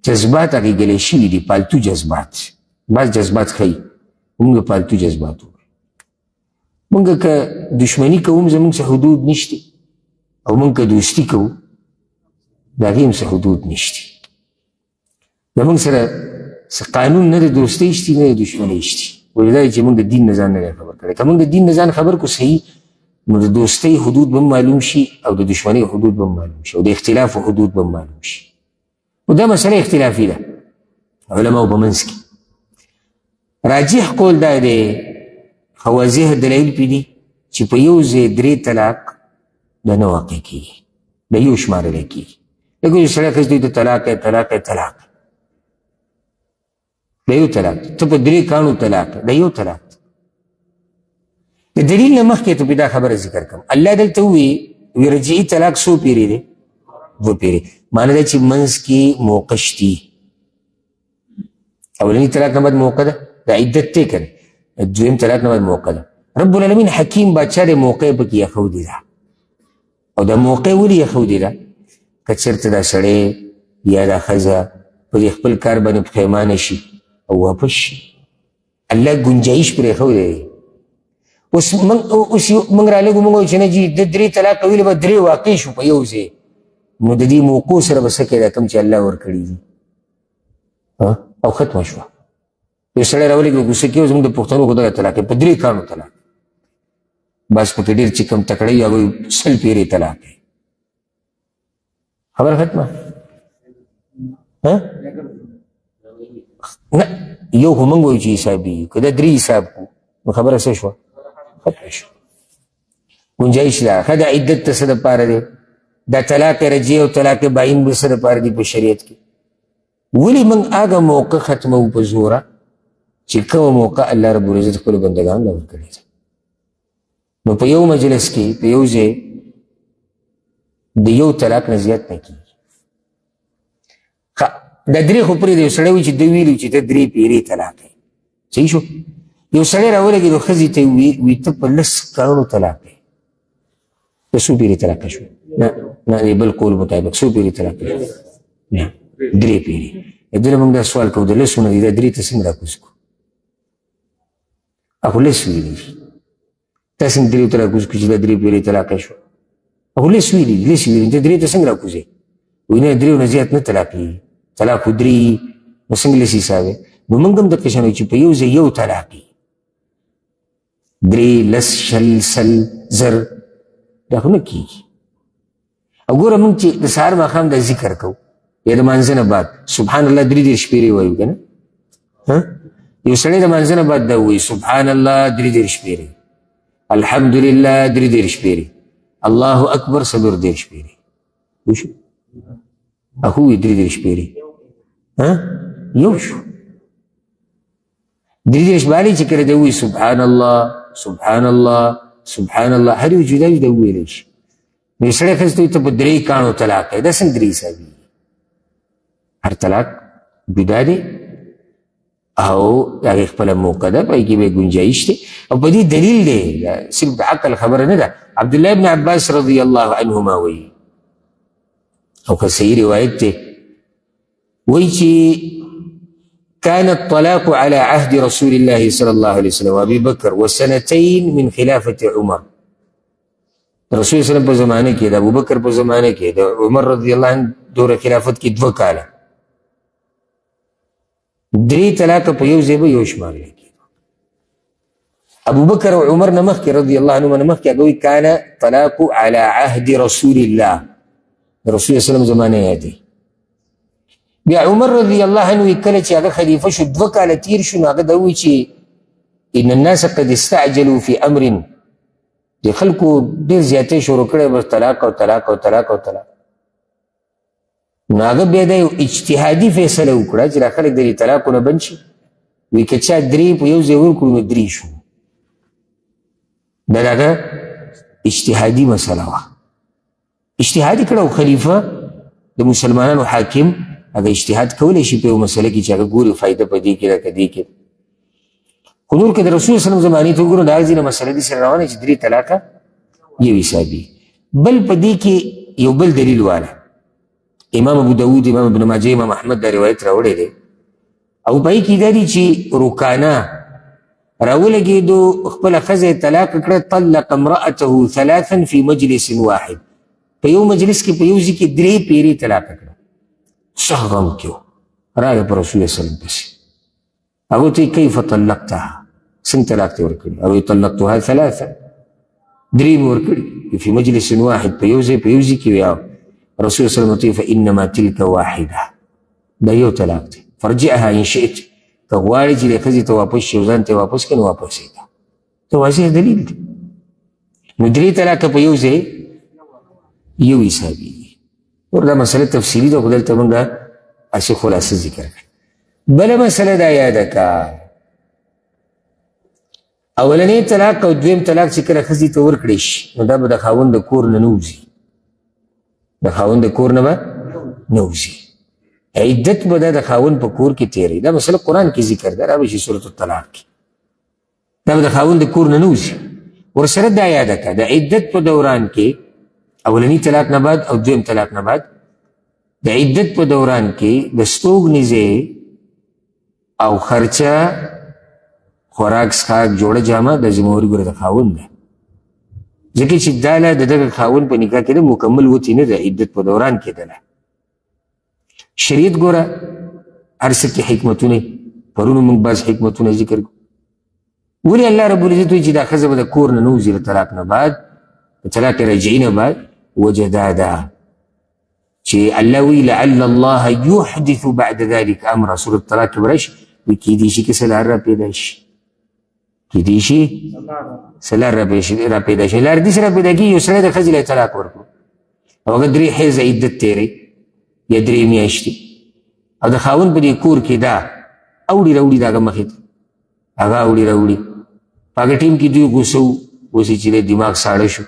جذبات اغېږلی شوي دي، پالتو جذبات. بعض جذبات ښایي موږ پالتو جذبات وکړو. موږ که دشمني کوو زموږ څه حدود نشته، او موږ که دوستي کوو د هغې هم څه حدود نشته. زموږ سره څه قانون نه د دوستۍ شتي نه د دشمنۍ شتي. وجه دا چې موږ د دین نه ځان نه دی خبر کړی. که موږ د دین نه ځان خبر کړو صحیح، نو د دوستۍ حدود به معلوم شي او د دشمنۍ حدود به معلوم شي او د اختلاف حدود به معلوم شي. او دا مسله اختلافي ده علماو په منځ کې. راجح قول دا دی، واضح دلایل پې دي چې په یو ځای درې طلاق دا نه واقع کېږي، دا یو شمارلی کېږي. لکه یو سړی ښځې ته طلاق یې طلاق یې طلاق، دا یو طلاق. ته په درې کاڼو طلاق، دا یو طلاق. د دلیل نه مخکې ته په دا خبره ذکر کوم. الله دلته ووایي رجعي طلاق څو پیرې دی؟ دوه پیرې. معنی دا چې منځ کې موقع شتي. اولني طلاق نه بعد موقع ده، دا عدت دی که نه. دویم طلاق نه بعد موقع ده. رب العالمین حکیم بادشاه دی، موقع پکې ایښودې ده. او دا موقع ولې ایښودې ده؟ که چېرته دا سړی یا دا ښځه په دې خپل کار باندې پښیمانه شي او واپس شي. الله ګنجایش پرېښودی دی. اوس موږ رالږو موږ وایو چې نه جي د 3 طلاق ویلې به 3 واقع شو په یو ځای، نو د دې موقع سره به څه کوي دا کوم چې الله ورکړي دي او ختمه شوه. یو سړی راولږي غوسه کېږي زموږ د پښتنو خو دغه طلاق په 3 کاڼو طلاق، بس پکې ډېر چې کوم تکړه وي هغوی 100 پیرې طلاق دی. خبره ختمه؟ نه یو خو موږ وایو چې حسابي که دا 3 حساب کړو نو خبره څه شوه؟ ختمه شوه. ګنجایش ده. ښه دا عدت ته څه دپاره دی؟ دا طلاق رجعي او طلاق باین به څه دپاره دي په شریعت کې؟ ولې موږ هغه موقع ختموو په زوره چې کومه موقع الله رب العزت خپلو بندګانو له ورکړې ده. نو په یو مجلس کې په یو ځای د یو طلاق نه زیات نه کېږي. دا 3 خو پرېږده، یو سړی وایي چې ده ویلي چې ته 3 پیرې طلاق دی. صحیح شو؟ یو سړی راولګېدو ښځې ته وي ته په 10 کاڼو طلاق دی. ته څو پیرې طلاق شو؟ نه د بل قول مطابق څو پیرې طلاق شو؟ نه 3 پیرې. دله موږ دا سوال کوو د 10 نه دي دا 3 ته څنګه راکوز کړو؟ خو 10 ویلي دي، تا څنګه 3 ته راکوز کړو چې دا 3 پیرې طلاق شو؟ خو 10 ویلي دي، 10 ویلي ته 3 ته څنګه راکوزې؟ وایي نه 3 نه زیات نه طلاقېږي، طلاق خو 3 نو څنګه 10 حساب دی؟ نو موږ هم دقه شان وایو چې په یو ځای یو طلاق وي 3 10 شل سل زر دا خو نه کېږي. او ګوره موږ چې د سهار ماښام دا ذکر کوو یا د مانځه نه بعد سبحان الله 3 پیرې وایو که نه؟ یو سړی د مانځه نه بعد دا وایي سبحان الله 3 پیرې، الحمدلله 3 پیرې، الله اکبر 4 پیرې. وشو؟ هغه وایي 3 پیرې یو شو. 3 باندې چې کله دی وایي سبحان الله سبحان الله سبحان الله هر یو جدا جدا وویلی شي. نو سړی ښځې ته وایي ته په 3 کاڼو طلاق دی. دا څنګه 3 حسابېږي؟ هر طلاق جدا دی او د هغې خپله موقع ده، په هغې کې به ګنجایش دی او په دې دلیل دی. صرف د عقل خبره نه ده. عبدالله ابن عباس رضی الله عنهما وایي او که صحیح روایت دی، وایي چې كان الطلاق على عهد رسول الله صلى الله عليه وسلم وابي بكر وسنتين من خلافة عمر. رسول صلی الله علیه وسلم په زمانه کې د ابوبکر په زمانه کې د عمر رضی الله عنه دوره خلافت کې 2 کاله 3 طلاق په یو ځای به یو شمارل کېدو. ابوبکر او عمر نه مخکې رضی الله عنهما نه مخکې هغه وایي كان طلاق على عهد رسول الله، رسول الله صلی الله علیه وسلم زمانه یادي. بیا عمر رضی الله عنه کله چې هغه خلیفه شو 2 کاله تیر شو نو هغه دا وایي چې ان الناس قد استعجلوا في امر، د خلکو ډېر زیاتې شروع کړی بس طلاق او طلاق او طلاق او طلاق. نو هغه بیا دا یو اجتهادي فیصله وکړه چې دا خلک د دې طلاقونه بند شي. وایي که چا 3 په یو ځای ورکړو نو 3 شو. دا د هغه اجتهادي مسله وه، اجتهادي کړه او خلیفه د مسلمانانو حاکم هغه اجتهاد کولی شي په یو مسله کې چې هغه ګوري فایده په دې کې ده که دې کې. خو نور که د رسول صلی الله علیه وسلم زمانې ته وګورو د هغه ځینې مسله دې سره روانه چې 3 طلاقه یو حسابي. بل په دې کې یو بل دلیل واله امام ابو داود، امام ابن ماجه، امام احمد دا روایت راوړی دی او په هغې کې دا دي چې رکانه راولګېدو خپله ښځه یې طلاق کړه طلق امرأته 3 في مجلس واحد، په یو مجلس کې په یو ځای کې 3 پیرې طلاق کړه. څه غم کې و راغی په رسول الله صلی الله علیه وسلم پسې هغه ته کیف طلقتها، څنګه طلاق دې ورکړي؟ هغه طلقتها 3 3 مې ورکړي في مجلس واحد، په یو ځای کې ویا. رسول الله صلی الله علیه وسلم فانما تلك واحده، دا یو طلاق دی، فرجعها ان شئت، که غواړې چې دې ښځې ته واپس شي ځان ته واپس کړي نو واپس یې ده. ته واضح دلیل دی. نو 3 طلاقه په یو ځای یو حسابېږي. اور دا مسله تفصیلي ده خو دلته موږ هسې خلاصه ذکر کړه. بله مسله دا یاده که اولنی طلاق او دویم طلاق چې کله ښځې ته ورکړی شي نو دا به د خاوند د کور نه نه وځي، د خاوند د کور نه به نه وځي، عدت به دا د خاوند په کور کې تېروي. دا مسله قرآن کې ذکر ده، را به شي سورة الطلاق کې. دا به د خاوند د کور نه نه وځي. ورسره دا یاده که د عدت په دوران کې اولنی طلاق نه بعد او دویم طلاق نه بعد د عدت په دوران کې د ستوګنیزې او خرچه خوراک څښاک جوړه جامه د ذمهواري ګوره د خاوند ده ځکه چې دا له د دغه خاوند په نکاح کې د مکمل وتی نه ده عدت په دوران کې ده شریعت ګوره هر څه کې حکمتونه پرونو موږ بعض حکمتونه ذکر کړو ولې الله رب العزت وایي چې دا ښځه به د کور نه نه وځي له طلاق نه بعد د طلاق رجعي نه بعد وجه دا ده چې الله وی لعل الله يحدث بعد ذلك امر سورة طلاق کې برش وی کیدای شي کې سلار را پیدا شي کیدای شي سلار را پیدا شي لار دې سره پیدا کېږي یو سړی د ښځې له طلاق ورکړو او هغه 3 حیضه عدت تېری یا 3 میاشتې او د خاوند په دې کور کې دا اوړي راوړي د هغه مخې ته هغه اوړي راوړي په هغه ټیم کې دوی غوسه و اوس یې چې دی دماغ ساړه شو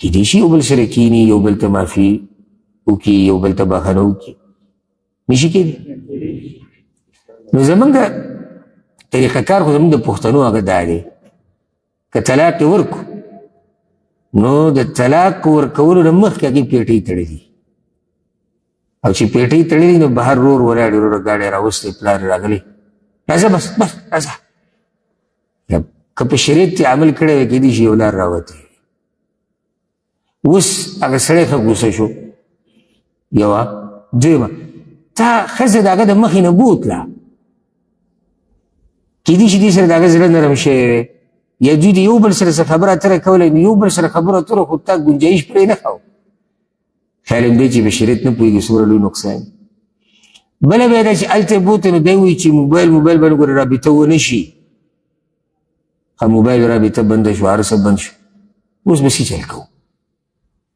کیدای شي یو بل سره کیني یو بل ته معافي وکړي یو بل ته بخښنه وکړي نشي کېدی نو زمونږ طریقه کار خو زمونږ د پښتنو هغه دا دی که طلاق یې ورکړو نو د طلاق ورکولو نه مخکې هغې پیټۍ تړلي او چې پیټۍ تړلي نو بهر رور ولاړ وروره ګاډی راوستی پلار راغلی راځه بس راځه که په شریعت کې عمل کړی وی کېدای شي یو لار راوتی اوس هغه سړی ښه غوسه شو یوه دویمه تا ښځه د هغه د مخې نه بوتله کېدای شي دې سره د هغه زړه نرم شوی وی یا دوی د یو بل سره څه خبره اتره کولی نو یو بل سره خبره اتره خو تا ګنجایش پرې نه کاو خیال هم دی چې په شریعت نه پوهېږي څومره لوی نقصان بله بیا دا چې هلته بوته نو دی وایي چې موبایل باندې ګوره رابطه ونه شي موبایل رابطه بنده شو هر څه بند شو اوس به څه چل کوو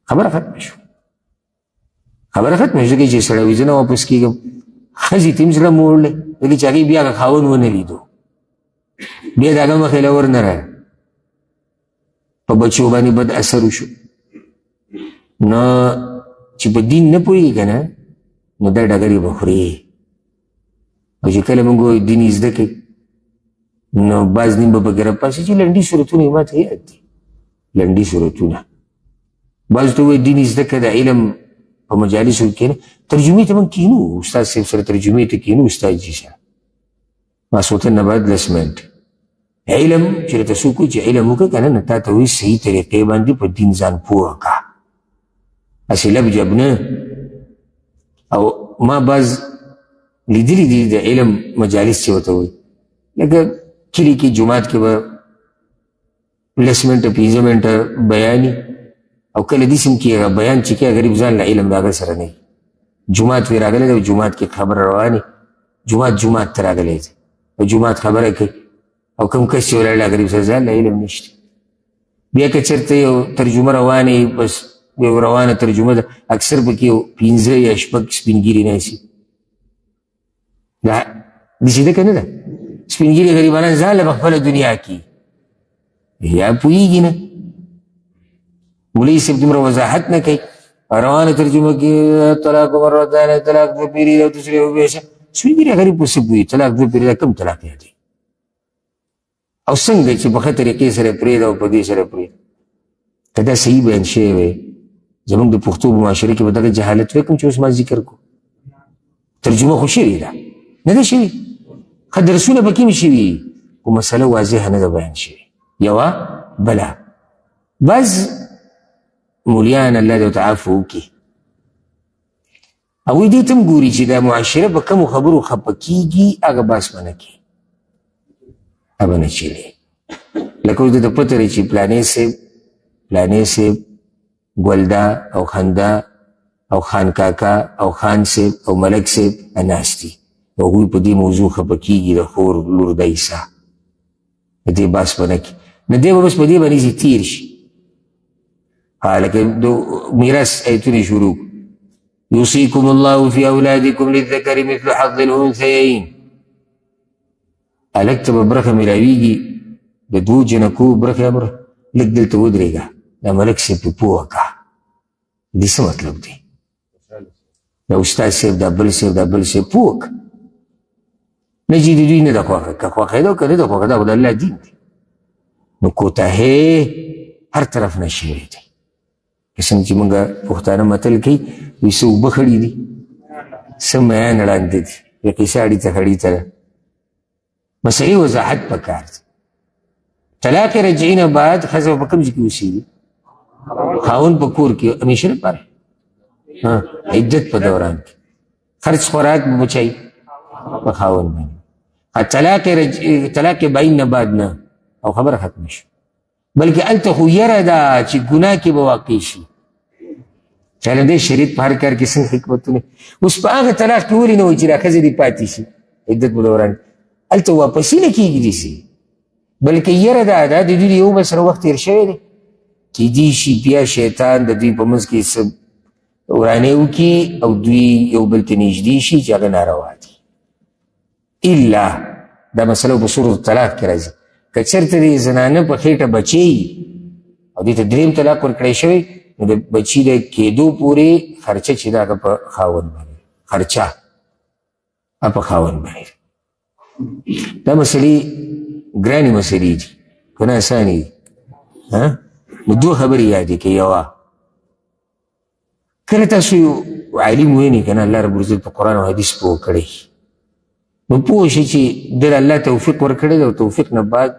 خبره ختمه شو ځکه چې سړی وایي زه نه واپس کېږم ښځې ته هم زړه موړلی ځکه چې هغې بیا هغه خاوند ونه لیدو بیا د هغه مخې له ورنه راغی په بچو باندې بد اثر وشو نو چې په دین نه پوهېږي که نه نو دا ډګرې به خورې او چې کله موږ وایو دین یې زده کوي نو بعض نیم به پکې راپاسي چې لنډي صورتونه یې ما ته یاد دي لنډي صورتونه بعض ته وایي دین یې زده کړه د علم په مجالسو کې کښېنه ترجمې ته موږ کښېنو استاد صاحب سره ترجمې ته کښېنو استاد جي سره ماسوتن نه بعد 10 منټ علم چې راته څوک وایي چې علم وکړه که نه نه تا ته وایي صحیح طریقې باندې په دین ځان پوه کړه هسې لب جب نه او ما بعض لیدلی دي د علم مجالس چې ورته وایي لکه کلي کې جومات کې به 10 منټه 15 منټه بیاني او کله داسې هم کېږي بیان چې کوي غریب ځان له علم د هغه سره نه وي جومات وی راغلی دی جومات کې خبره روانې جومات ته راغلی دی او جومات خبره کوي او کوم کس چې ولاړ غریب سره ځان له علم نشته بیا که چېرته یو ترجمه روانې بس یو روانه ترجمه ده اکثر پکې یو 15 یا 6 سپینګیري ناستي دا داسې ده که نه ده سپینګیري غریبانان ځان له په خپله دنیا کې یا پوهېږي نه مولوي صاحب دومره وضاحت نه کوي روانه ترجمه کې طلاق مرتان طلاق دو پیري او دوسرے وبېشه سپینګیري غریب په څه پوهېږي طلاق دو پیري دا کوم طلاق یادوي او څنګه چې په ښه طریقې سره پرېږده او په دې سره پرېږده که دا صحیح بیان شوی وی زموږ د پښتو په معاشره کې به دغه جهالت وی کوم چې اوس ما ذکر کو ترجمه خو شوې ده نه ده شوې ښه درسونه پکې هم شوي خو مسله واضحه نه ده بیان شوې یوه بله بعض مولیان الله دې ورته عفو وکړي هغوی دې ته هم ګوري چې دا معاشره په کومو خبرو خفه کېږي هغه بحث به نه کوي هغه به نه چلي لکه اوس د پته دی چې پلانې صاحب ګلدا او خندا او خان کاکا او خان صاحب او ملک صاحب ناست دي هغوی په دې موضوع خفه کېږي د خور لور د عیسی د دې بحث به نه کوي نه دی به بس په دې باندې تیر شي لکه د میراث ایتونه شروع یوصیکم الله فی اولادکم للذکر مثل حظ الانثیین هلک ته به برخه میلاویږي د 2 جنکو برخه امره لږ دلته ودرېږه دا ملک صاحب پې پوه کړه دې څه مطلب دی دا استاد صاحب دا بل صاحب پوه کړه نه چې د دوی نه ده خوښه که خوښېده او که نه ده خوښه دا خو د الله دین دی نو کوتاهۍ هر طرف نه شوی دی څنګه چې موږ پښتانه متل کوي وایي څه اوبه خړي دي څه میان ړانده دي یا قیصه اړي ته خړي ته ده مسلې وضاحت پکار دی طلاق رجعي نه بعد ښځه په کوم ځای کې اوسېږي خاوند په کور کې همیشه لپاره عدت په دوران کې خرچ خوراک به بچایي په خاوند باندې طلاق بعین نه بعد نه او خبره ختمه شي بلکې هلته خو یره ده چې ګناه کې به واقع شي چاله دې شریعت په هر کار کې څنګه حکمتونه اوس په هغه طلاق کې ولې نه وایي چې دا ښځه دې پاتې شي عدت په دوران هلته واپسي نه کېږي داسې بلکې یره ده دا د دوی د یو بل سره وخت تېر شوی دی کېدای شي بیا شیطان د دوی په منځ کې څه ورانې وکړي او دوی یو بل ته نږدې شي چې هغه ناروا دي الا دا مسله په سورة طلاق کې راځي که چېرته د زنانه په خېټه بچی او دې ته درېیم طلاق ورکړی شوی نو د بچي د کېدو پورې خرچه چې ده هغه په خاوند باندې خرچه په خاوند باندې دا مسلې ګرانې مسلې دي که نه اسانې دي نو دوه خبرې یادې کړئ یوه کله تاسو یو عالم وینئ که نه الله رب العزت په قرآن او حدیث پوه کړی نو پوه شئ چې ده له الله توفیق ورکړی دی او توفیق نه بعد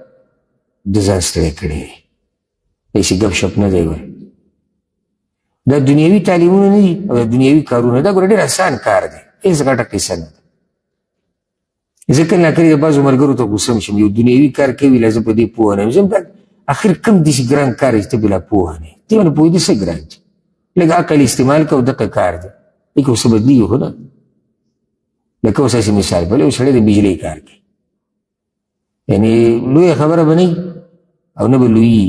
د ځان ستړی کړی دی داسې ګپ شپ نه دی وایي دا دنیوي تعلیمونه نه دي او دا دنیوي کارونه دا ګوره ډېر اسان کار دی هېڅ غټه قصه نه ده زه کله ناکلې د بعضو ملګرو ته غوسه شم یو دنیوي کار کوي لا زه په دې پوه نه یم زه اخر کم داسې ګران کار چې ته بلا پوه نه یې ته باندې پوهېدې څه ګران دی لږ عقل استعمال کوه دقه کار دی لکه اوس بدلېږي خو نه لکه اوس هسې مثال بل یو سړی د بجلۍ کار کوي یعنې لویه خبره به نه او نه به لویي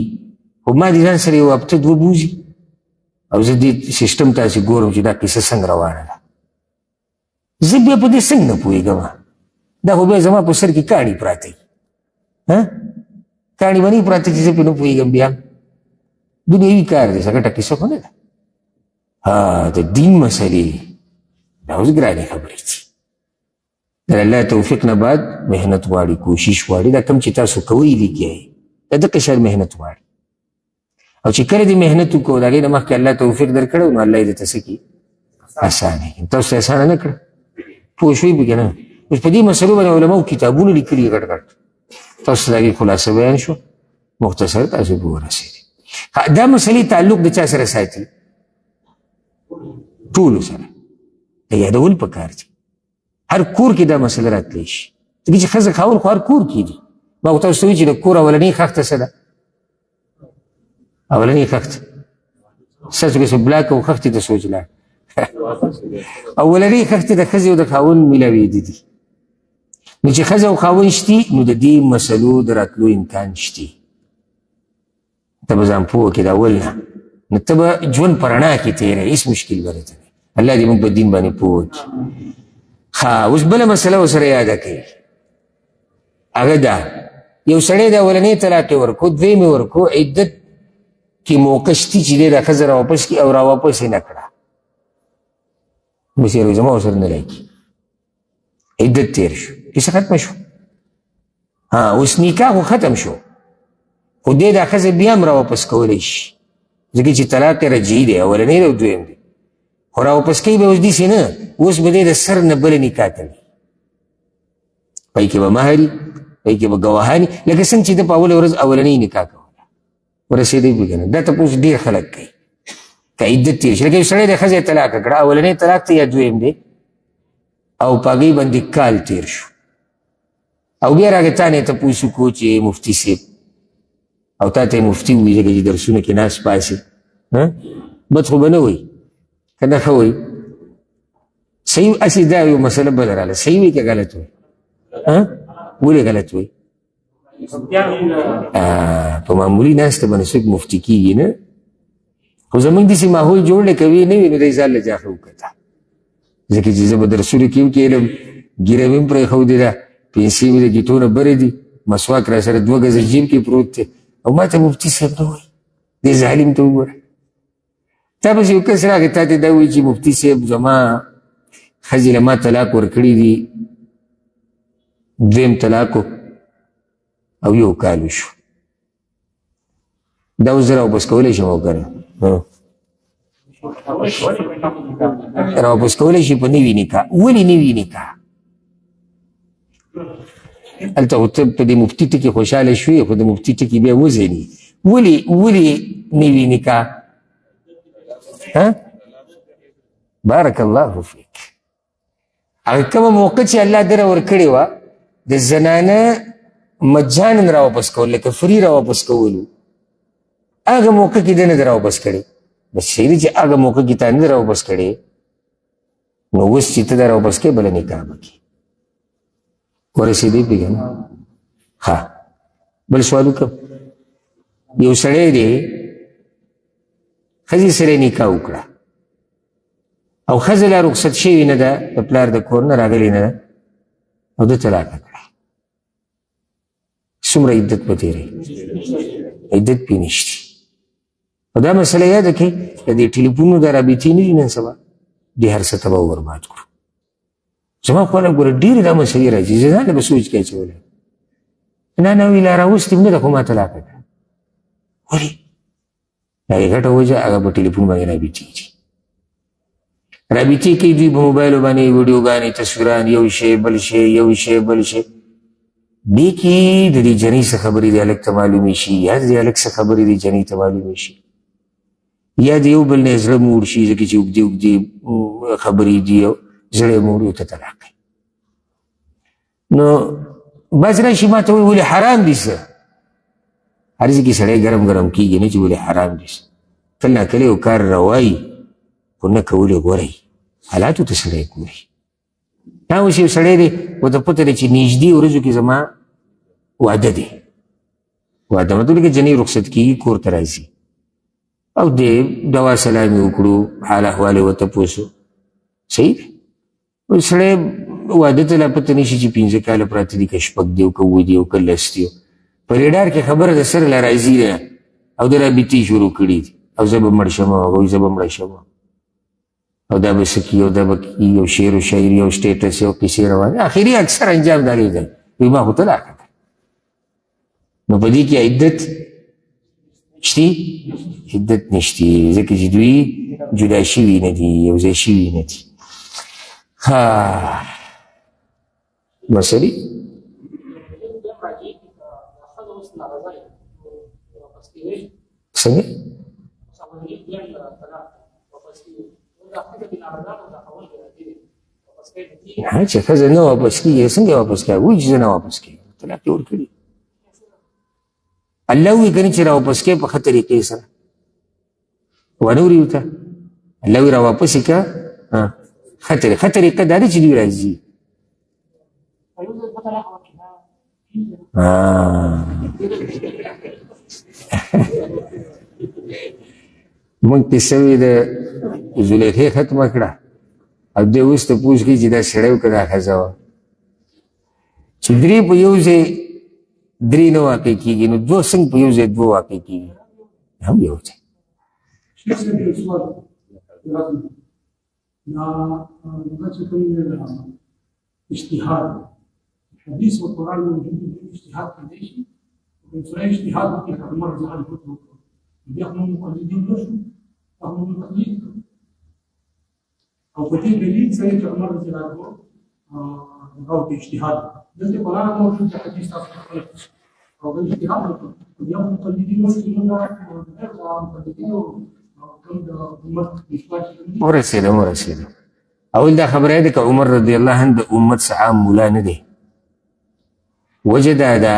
خو ما دې ځان سره یو هفته دوه بوځي او زه دې سیسټم ته هسې ګورم چې دا کیسه څنګه روانه ده زه بیا په دې څنګه نه پوهېږم دا خو بیا زما په سر کې کاڼي پراته وي کاڼي به نه پراته چې زه پرې نه پوهېږم بیا دنیوي کار دی څه ګټه کیسه خو نه ده د دین مسلې دا اوس ګرانې خبرې دي د الله توفیق نه بعد محنت غواړي کوشش غواړي دا کوم چې تاسو کوئ لګیئ دا دقه شان محنت غواړي او چې کله دې محنت وکړو د هغې نه مخکې الله توفیق درکړی نو الله یې درته څه کړي اسانه کړي تاسو ته اسانه نه کړه پوه شوئ به که نه اوس په دې مسلو باندې علماو کتابونه لیکلي ګډ ګډ تاسو ته د هغې خلاصه بیان شو مختصر تاسو پرې ورسېدې دا مسلې تعلق د چا سره ساتي ټولو سره د یادول پکار دي هر کور کې دا مسله راتلی شي ځکه چې ښځه خاوند خو هر کور کې دي ما خو تاسو ته وایي چې د کور اولنۍ خښته څه ده اولنۍ خښته ستاسو کې څه بلاک او خښتې ته سوچ لاړ اولنۍ خښتې د ښځې او د خاوند میلاوېدې دي نو چې ښځه او خاوند شتي نو د دې مسلو د راتلو امکان شتي ته به ځان پوه کړې د اول نه نو ته به ژوند په رڼا کې تېری هېڅ مشکل به راته نه الله دې موږ په دین باندې پوه کړي اوس بله مسله ورسره یاده کوي هغه دا یو سړی د اولنۍ طلاق یې ورکړو دویم یې ورکړو عدت کې موقع شتي چې دی دا ښځه راواپس کړي او راواپس یې نه کړه بس یې روزمه ورسره نه لایکي عدت تېر شو کیسه ختمه شو اوس نکاح خو ختم شو خو دی دا ښځه بیا هم راواپس کولی شي ځکه چې طلاق رجعي دی اولنۍ دی او دویم دی خو راواپس کوي به اوس داسې نه اوس به دی د سر نه بله نکاح کوي پای کې به مهر وي پای کې به ګواهاني لکه څنګه چې ده په اوله ورځ اولنۍ نکاح کوله ورسېدی به که نه دا تپوس ډېر خلک کوي که عدت تېر شي لکه یو سړی د ښځې طلاق کړه اولنۍ طلاق ته یا دویم دی او په هغې باندې کال تېر شو او بیا راغې تا نه یې تپوس وکړو چې مفتي صاحب او تا ته یې مفتي ووایي ځکه چې درسونه کې ناست پاسې بد خو به نه وایي که نه ښه وایي صحیح هسې دا یو مسله بله راله صحیح وایي که غلط وایي ولې غلط وایي په معمولي ناسته باندې څوک مفتي کېږي نه خو زمونږ داسې ماحول جوړ دی که وی نه وي نو دی ځان له جاښه وکته ځکه چې زه به درسونه کې وکې علم ګیره مې هم پرېښودې ده پنسې مې د ګیټو نه برې دي مسواک را سره 2 ګزه جیب کې پروت دی او ما ته مفتي صاحب نه وایي دې ظالم ته وګوره تا پسې یو کس راغی تا ته دا وایي چې مفتي صاحب زما ښځې له ما طلاق ورکړي دي دویم طلاق او یو کال وشو دا اوس زه راواپس کولی شم او که نه راواپس کولی شي په نوي نکاح. ولې نوي نکاح؟ هلته خو ته په دې مفتي ټکي خوشحاله شوې خو د مفتي ټکي بیا وځیني. ولې نوي نکاح؟ بارک الله فیک. هغه کومه موقع چې الله دره ورکړې وه د زنانه مجانن راواپس کول لکه فري راواپس کولو، هغه موقع کې ده نه ده راواپس کړې. بس شعري چې هغه موقع کې تا نه ده راواپس کړې نو اوس چې ته ده راواپس کړې بله نکاح به کړې. ورسېدې پېږه نه؟ ها بل سوال وکړم. یو سړی دی ښځې سره نکاح وکړه او ښځه لا رخصت شوې نه ده د پلار د کور نه راغلې نه ده او ده طلاقه کړه. څومره عدت به تېروي؟ عدت پې نشته. او دا مسله یاده کړئ د دې ټلیفونونو دا رابطې نه دي نن سبا دې هر څه تباه برباد کړو. زما خواله ګوره ډېرې دا مسلې راځي زه ځان له به سوچ کې اچولی نه وي لا راوستې نه ده خو ما طلاقه کړه. ولې؟ د هغې غټه وجه هغه په ټلیفون باندې رابطې دي. رابطې کوي دوی په موبایلو باندې ویډیوګانې تصویران یو شی بل شی یو شی بل شی. دې کې د دې جنۍ څه خبرې د هلک ته معلومې شي یا د دې هلک څه خبرې د جنۍ ته معلومې شي یا د یو بل نه زړه موړ شي ځکه چې اوږدې اوږدې خبرې دي او زړه یې موړ وي ته طلاق کوي. نو بعض راشي ما ته وایي ولې حرام دي څه؟ هر ځای کې سړی ګرم ګرم کېږي نه چې ولې حرام دي څه. کله ناکله یو کار روایي خو نه کولې غوره وي حالاتو ته سړی ګوري. دا اوس یو سړی دی ورته پته دی چې نږدې ورځو کې زما واده دی. واده مطلب کې جنۍ رخصت کېږي کور ته راځي او د دوا سلام یې وکړو حال احوال یې وتپوسو صحیح دی. سړی واده ته لا پته نشي چې 5 کاله پراته دي که شپږ دي او که 7 دي او که 10 دي. په ریډار کې خبره د سره لا راځي ده او د رابطې شروع کړي دي او زه به مړ شم او هغوی زه به مړه شم او دا به څه کي او دا به کي یو شعر و شاعري او سټیټس او کیسې روانې اخري اکثر انجام دا دی وایي ما خو طلاقه کړه. نو په دې کې عدت شتي؟ عدت نشتي ځکه چې دوی جدا شوي نه دي یو ځای شوي نه دي. مسلې څنګه؟ چې ښځه نه واپس کېږي څنګه واپس کېږي؟ وایي چې زه نه واپس کېږم طلاق یې ورکړي. الله وایي که نه چې راواپس کړې په ښه طریقې سره ونه اوري ورته الله وایي راواپس یې کړه ښه طریقه دا ده چې دوی راځي. مونږ کیسه وي د زلیخې ختمه کړه او دی اوس تپوس کوي چې دا سړی و که دا ښځه وه چې درې په یو ځای درې نه واقع کېږي نو دوه څنګه په یو ځای دوه واقع کېږي هم یو ځای. اجتهاد حدیث و قرآن موجود اجتهاد کېدی شي خو سړی اجتهاد وکړي که عمر رضی الله عنه وکړو بیا خو موږ مقلدین نه شو هغه موږ تقلید کړو او په دې دلیل سره چې عمر رضی الله عنه هغه اجتهاد دلته قرآن موجود دی حدیث تاسو خپل او د اجتهاد وکړو بیا خو مقلدین نه شو موږ مقلدین ورسېدم اول دا خبره ده که عمر رضی الله عنه د امت څخه عام مولا نه دی. وجه دا ده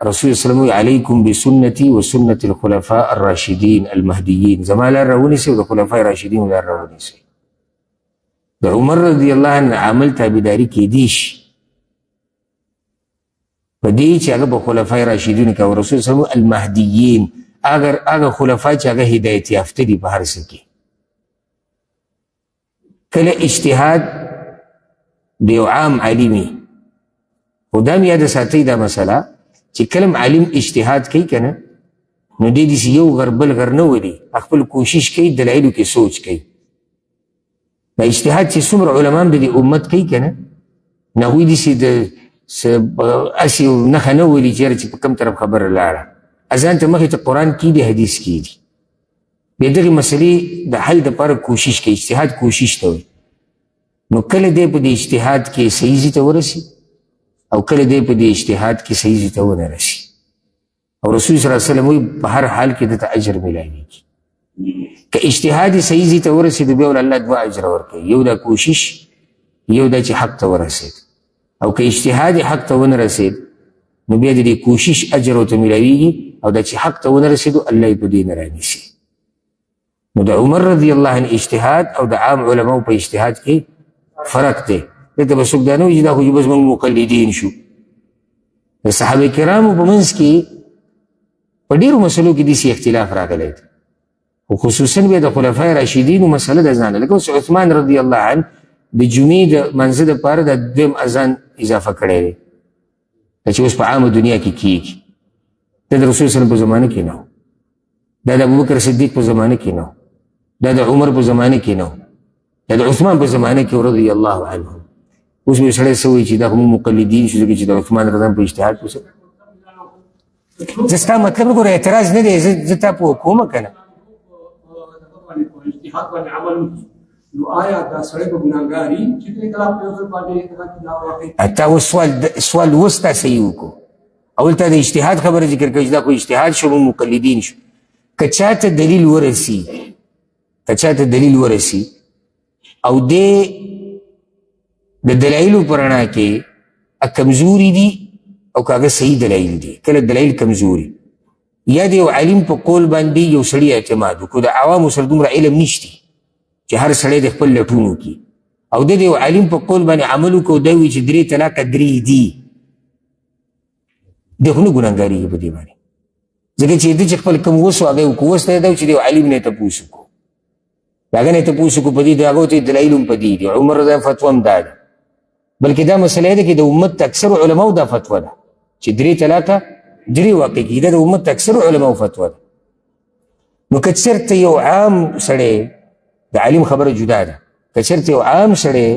رسول صلی الله علیکم بسنتي وسنة الخلفاء الراشدين المهديين زما لار راونیسئ او د خلفاء راشدین لار راونیسئ. د عمر رضی الله عنه عمل تابعداري کېدی شي په دې چې هغه په خلفاء راشدینو کې او رسول صلی الله المهدیین هغه خلفاء چې هغه هدایت یافته دي په هر څه کې. کله اجتهاد د یو عام عالمي خو دا م یاده ساتئ دا مسله چې کله عالم اجتهاد کوي که نه نو دی داسې یو غر بل غر نه ولي خپل کوشش کوي دلایلو کې سوچ کوي. دا اجتهاد چې څومره علما هم د دې امت کوي که نه نه هغوی داسې هسې نښه نه ولي چې یاره چې په کوم طرف خبره لاړه ځان ته مخې ته قرآن کې دي حدیث کې دي بیا دغې مسلې د حل دپاره کوشش کوي. اجتهاد کوشش ته وایي. نو کله دی په دې اجتهاد کې صحیح ځای ته ورسي او کله دی په دې اجتهاد کې صحیح ځای ته ونه رسي. او رسول صلی الله علیه وسلم وایي په هر حال کې دته اجر میلاویږي. که اجتهاد یې صحیح ځای ته ورسېد بیا ول الله 2 اجر ورکوي. یو دا کوشش، یو دا چې حق ته ورسېد. او که اجتهاد یې حق ته ونه رسېد نو بیا د دې کوشش اجر ورته میلاویږي، او دا چې حق ته ونه رسېدو الله یې په دې نه رانیسي. نو د عمر رضی الله عنه اجتهاد او د عام علماو په اجتهاد کې فرق دی. دلته به څوک دا نه وایي چې دا خو بس موږ مقلدین شو. د صحابه کرامو په منځ کې په ډېرو مسلو کې داسې اختلاف راغلی دی، خو خصوصا بیا د خلفای راشدینو مسله د ځانه. لکه اوس عثمان رضی الله عنه د جمعې د منځه دپاره د 2 اذان اضافه کړی دی، چې اوس په عامه دنیا کې کیږي. دا د رسول صلی الله علیه وسلم په زمانه کې نه و، دا د ابوبکر صدیق په زمانه کې نه و، دا د عمر په زمانه کې نه و، دا د عثمان په زمانه کې رضی الله عنهم. اوس به سړی څه وایي چې دا خو موږ مقلدین شو ځکه چې د عثمان رضی الله په اجتهاد پوه. زه ستا مطلب نه ګوره، اعتراض نه دی، زه تا پوه کومه که نه. اجتهاد باندې عمل نو آیا دا سړی به ګناهګار وي چې درې کلام په یو ځل باندې دا واقع؟ تا اوس سوال اوس تا صحیح وکړو. اول تا د اجتهاد خبره ذکر کړه چې دا خو اجتهاد شو موږ مقلدین شو. که چاته دلیل ورسي او دی د دلایلو په رڼا کې کمزوري دي او که هغه صحیح دلایل دي، کله دلایل کمزوري یا د یو عالم په قول باندې یو سړي اعتماد وکړو، د عوامو سره دومره علم نشتی چې هر سړی د خپل لټون وکړي، او د یو عالم په قول باندې عمل وکړو، دی وایي چې 3 طلاقه 3 دي، دی خو نه ګناهګارېږي په دې باندې، ځکه چې ده چې خپل کوم وس و هغه وکړو. وس ته یې دا و چې د یو عالم نه یې تپوس وکړو، د هغه نه یې تپوس وکړو په دې د هغه ته دلایل هم په دې دي. عمر رضی فتوا هم دا ده، بلکې دا مسله ده چې د امت اکثر علماو دا فتوا ده چې 3 طلاقه 3 واقع کېږي. دا د امت اکثر علماو فتوا ده. نو که چېرته یو عام سړی، د عالم خبره جدا ده، که چېرته یو عام سړی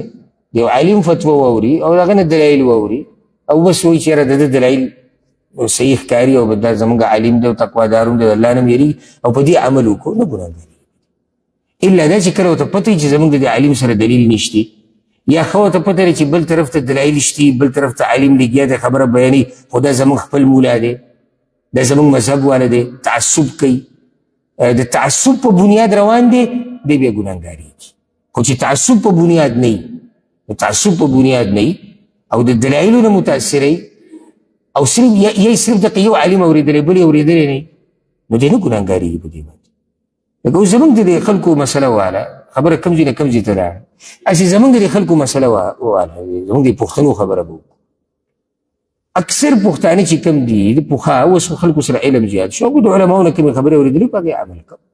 د یو عالم فتوا واوري او د هغه نه دلایل واوري او بس وایي چې یاره د ده دلایل صحیح ښکاري او دا زموږ عالم دی او تقوادار هم دی، د الله نه یېرېږي او په دې عمل وکړو، نه ګناهګاري. الا دا چې کله ورته پته وي چې زموږ د دې عالم سره دلیل نشتی، یا ښه ورته پته لري چې بل طرف ته دلایل شتي، بل طرف ته عالم لګیا دی خبره بیانوي، خو دا زموږ خپل مولا دی، دا زموږ مذهب والا دی، تعصب کوي، د تعصب په بنیاد روان دی، دی بیا ګناهګارېږي. خو چې تعصب په بنیاد نه وي، تعصب په بنیاد نه وي او د دلایلو نه متاثر او صرف صرف دغه یو عالم اورېدلی بل یې اورېدلی نه، نو دی نه ګناهګارېږي په دې باندې. لکه اوس زموږ د خلکو مسله واله خبره کم ځای نه کم ځای ته لاړه، هسې زموږ د خلکو مسله واله زموږ د پښتنو خبره به وکړو. اکثر پښتانه چې کم دي د پخوا اوس خلکو سره علم زیات شو، هغوی د علماو نه کومې خبرې اورېدلي په هغې عمل کوو،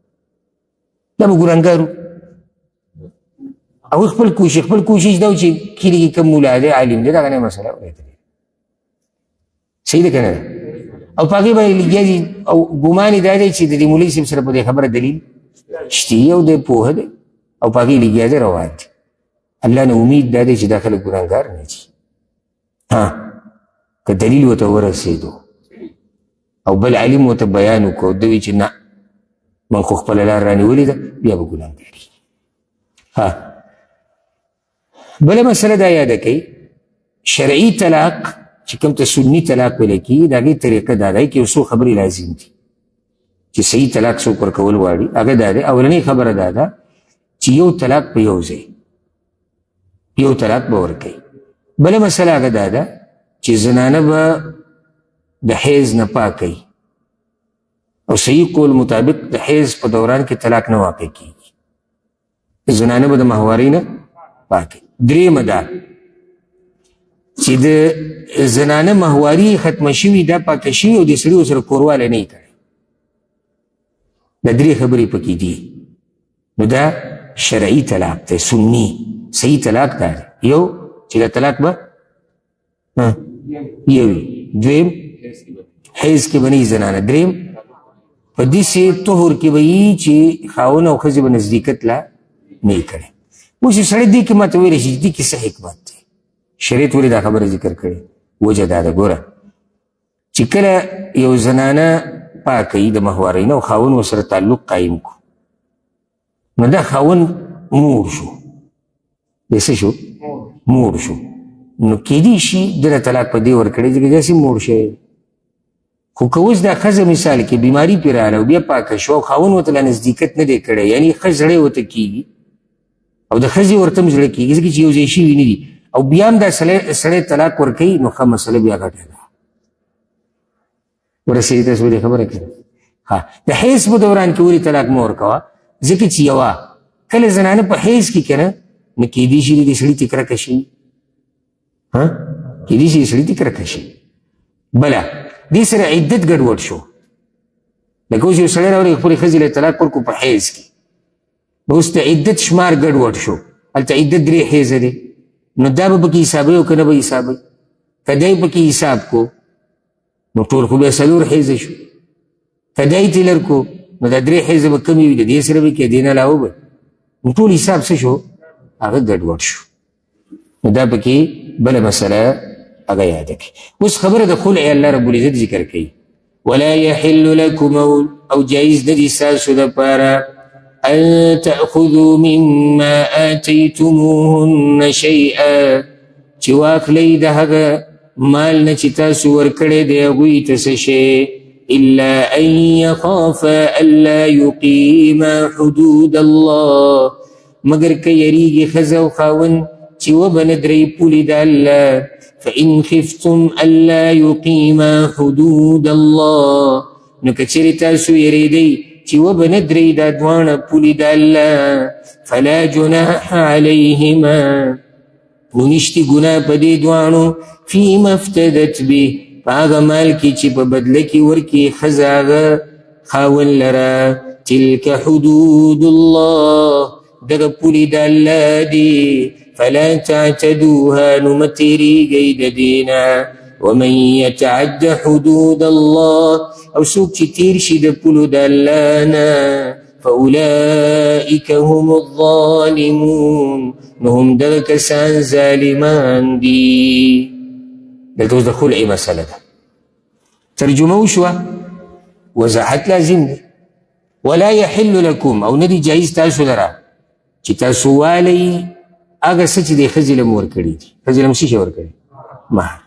دا به ګناهګار وو. او خپل کوشش دا و چې کلي کې کوم ملا دی عالم دی د هغه نه مسله اورېدلې، صحیح ده که نه ده؟ او په هغې باندې لګیا دي او ګمان یې دا دی چې د دې مولوي صاحب سره په دې خبره دلیل شتي او دی پوهه دی او په هغې لګیا دی روان دی. الله نه امید دا دی چې دا خلک ګناهګار نه دي. که دلیل ورته ورسېدو او بل عالم ورته بیان وکړو، ده وایي چې نه من خو خپله لار رانیولې ده، بیا به ګناهګاري. بله مسله دا یاده کوي، شرعي طلاق چې کوم ته سني طلاق ویلی کېږي د هغې طریقه دا دی چې یو څو خبرې لازم دي چې صحیح طلاق څوک ورکول غواړي. هغه دا دی، اولنۍ خبره دا ده چې یو طلاق په یو ځای، یو طلاق به ورکوي. بله مسله هغه دا ده چې زنانه به د حیض نه پاکوي او صحیح قول مطابق د حیض په دوران کې طلاق نه واقع کېږي، زنانه به د ماهوارۍ نه پاکوي. درېیمه دا چې د زنانه ماهواري ختمه شوي دا پاکه شوي او د سړي ورسره کوروالی نه یې کړی، دا 3 خبرې پکې دي. نو دا شرعي طلاق دی، سني صحیح طلاق دا دی. یو چې دا طلاق به یو وي، دویم حیض کې به نه وي زنانه، دریم په داسې طهر کې به وي چې خاوند او ښځې به نزدېکت لا نه یې کړی. اوس یو سړی دې کې ما ته ویلی شي چې دې کې څه حکمت دی، شریعت ولې دا خبره ذکر کړې؟ وجه دا ده، ګوره چې کله یو زنانه پاکوي د ماهوارۍ نه او خاوند ورسره تعلق قایم کړو نو دا خاوند مور شو، د څه شو؟ مور شو. نو کیدی شي دله طلاق په دې ورکړی ځکه داسې مور شوی. خو که اوس دا ښځه مثال کې بیماري پرې راغله او بیا پاکه شوه او خاوند ورته لا نزدېکت نه دی کړی، یعنې ښه زړی ورته کېږي او د ښځې ورته هم زړه کېږي ځکه چې یو ځای شوي نه دي او بیا هم دا سړی طلاق ورکوي، نو ښه مسله بیا غټه ده. ورسېدې تاسو ولې خبره کړې؟ ها د حیض په دوران کې ولې طلاق مه ورکوه؟ ځکه چې یوه کله زنانه په حیض کې که نه نو کیدی شي د دې سړي ته کرکه شي، کیدی شي د سړي ته کرکه شي. بله دې سره عدت ګډوډ شو، لکه اوس یو سړی راغلی خپلې ښځې له طلاق ورکړو په حیض کې، نو اوس د عدت شمار ګډوډ شو. هلته عدت 3 حیضه دی، نو دا به پکې حسابوي او که نه به حسابوي؟ که دی پکې حساب کو نو ټول خو بیا 4 حیضه شو. که دی تلر کو نو دا 3 حیضه به کمې وي، د دې سره به کې دې نه علاوه به نو ټول حساب څه شو؟ هغه ګډوډ شو. نو دا پکې بله مسله هغه یاده کړي. اوس خبره د خلع الله رب العزت ذکر کوي. ولا يحل لكم او جایز نه دي ستاسو دپاره ان تأخذوا مما آتيتموهن شيئا چې واخلئ د هغه مال نه چې تاسو ورکړی دی هغوی ته څه شی الا ان يخافا الا يقيما حدود الله، مگر که یریږي ښځه او خاوند چې وبه نه درې پولې د الله. فإن خفتم ألا يقيما حدود الله، نو که چېرې تاسو یریدئ چې وبه نه درې دا دواړه پولې د الله، فلا جناح علیهما، نو نشتي ګناه په دې دواړو فیما افتدت به، په هغه مال کې چې په بدله کې ورکړي ښځه هغه خاوند لره. تلک حدود الله، دغه پولې د الله دي. فلا تعتدوها، نو مه تېرېږئ د دې نه. ومن يتعد حدود الله، او څوک چې تېر شي د پولو د الله نه فأولئك هم الظالمون، نو هم دغه کسان ظالمان دي. دلته اوس د خلع مسله ده، ترجمه وشوه، وضاحت لازم دی. ولا يحل لكم، او نه دي جایز تاسو لره چې تاسو والئ هغه څه چې د ښځې له مو ورکړي دي. ښځې له م څه شی ورکړي؟ مهر.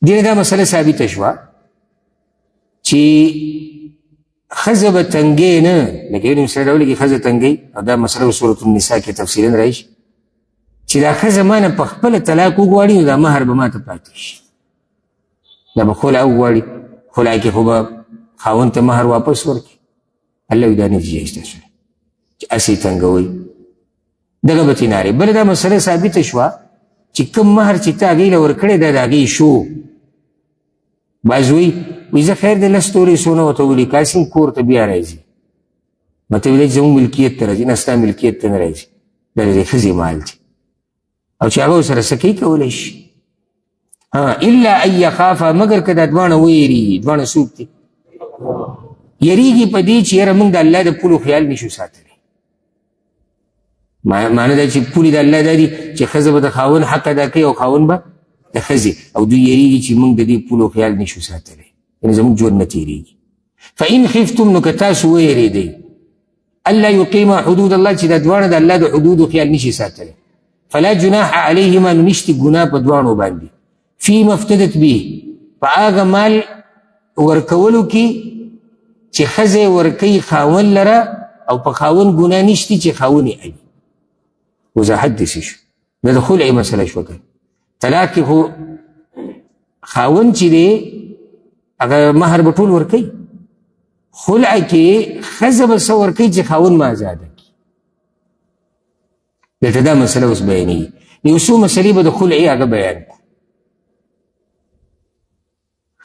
دې نه دا مسله ثابته شوه چې ښځه به تنګې نه، لکه یو مثال راولي کې ښځه تنګی، او دا مسله په سورة النساء کې تفصیلا راشي چې دا ښځه ما نه په خپله طلاق وغواړي نو دا مهر به ما ته پاتې شي، دا به خلع وغواړي، خلع کې خو به خاوند ته مهر واپس ورکړي. الله وایي دا نه دي جایز تاسو چې هسې تنګوئ، دغه به تینارې. بله دا مسله ثابته شوه چې کوم مهر چې تا هغې له ورکړی دا د هغې شو. بعض وایي زه خیر دی 10 تورې سونه ورته ولیکه، هسې کور ته بیا راځي، مته ویلی چې زموږ ملکیت ته راځي، نه ستا ملکیت ته نه راځي، دا د ښځې مال دی او چې هغه ورسره څه کوي کولی شي. الا ان یخافا، مګر که دا دواړه ویرېږي. دواړه څوک دي؟ یریږي په دې چې یاره موږ د الله د پولو خیال نشو ساتلی. معنی دا چې پولې د الله دا دي چې ښځه به د خاوند حق ادا کوي او خاوند به د ښځې، او دوی یریږي چې موږ د دې پولو خیال نشو ساتلی، یعنې زموږ ژوند نه تېرېږي. فإن خفتم، نو که تاسو ویرېدئ الا یقیما حدود الله، چې دا دواړه د الله د حدودو خیال نشي ساتلی، فلا جناح علیهما، نو نشتي ګناه په دواړو باندې. فیما افتدت به، په هغه مال ورکولو کې چې ښځه ورکوي خاوند لره، او په خاوند ګناه نشتي چې خاوند یې اړي. وضاحت داسې شو. دا د خلع مسله شوه که طلاق کې خو خاوند چې دی هغه مهر به ټول ورکوي، خلع کې ښځه به څه ورکوي چې خاوند ما ازاده کړي. دلته دا مسله اوس بیانېږي. یو څو مسلې به د خلعې هغه بیان کړو.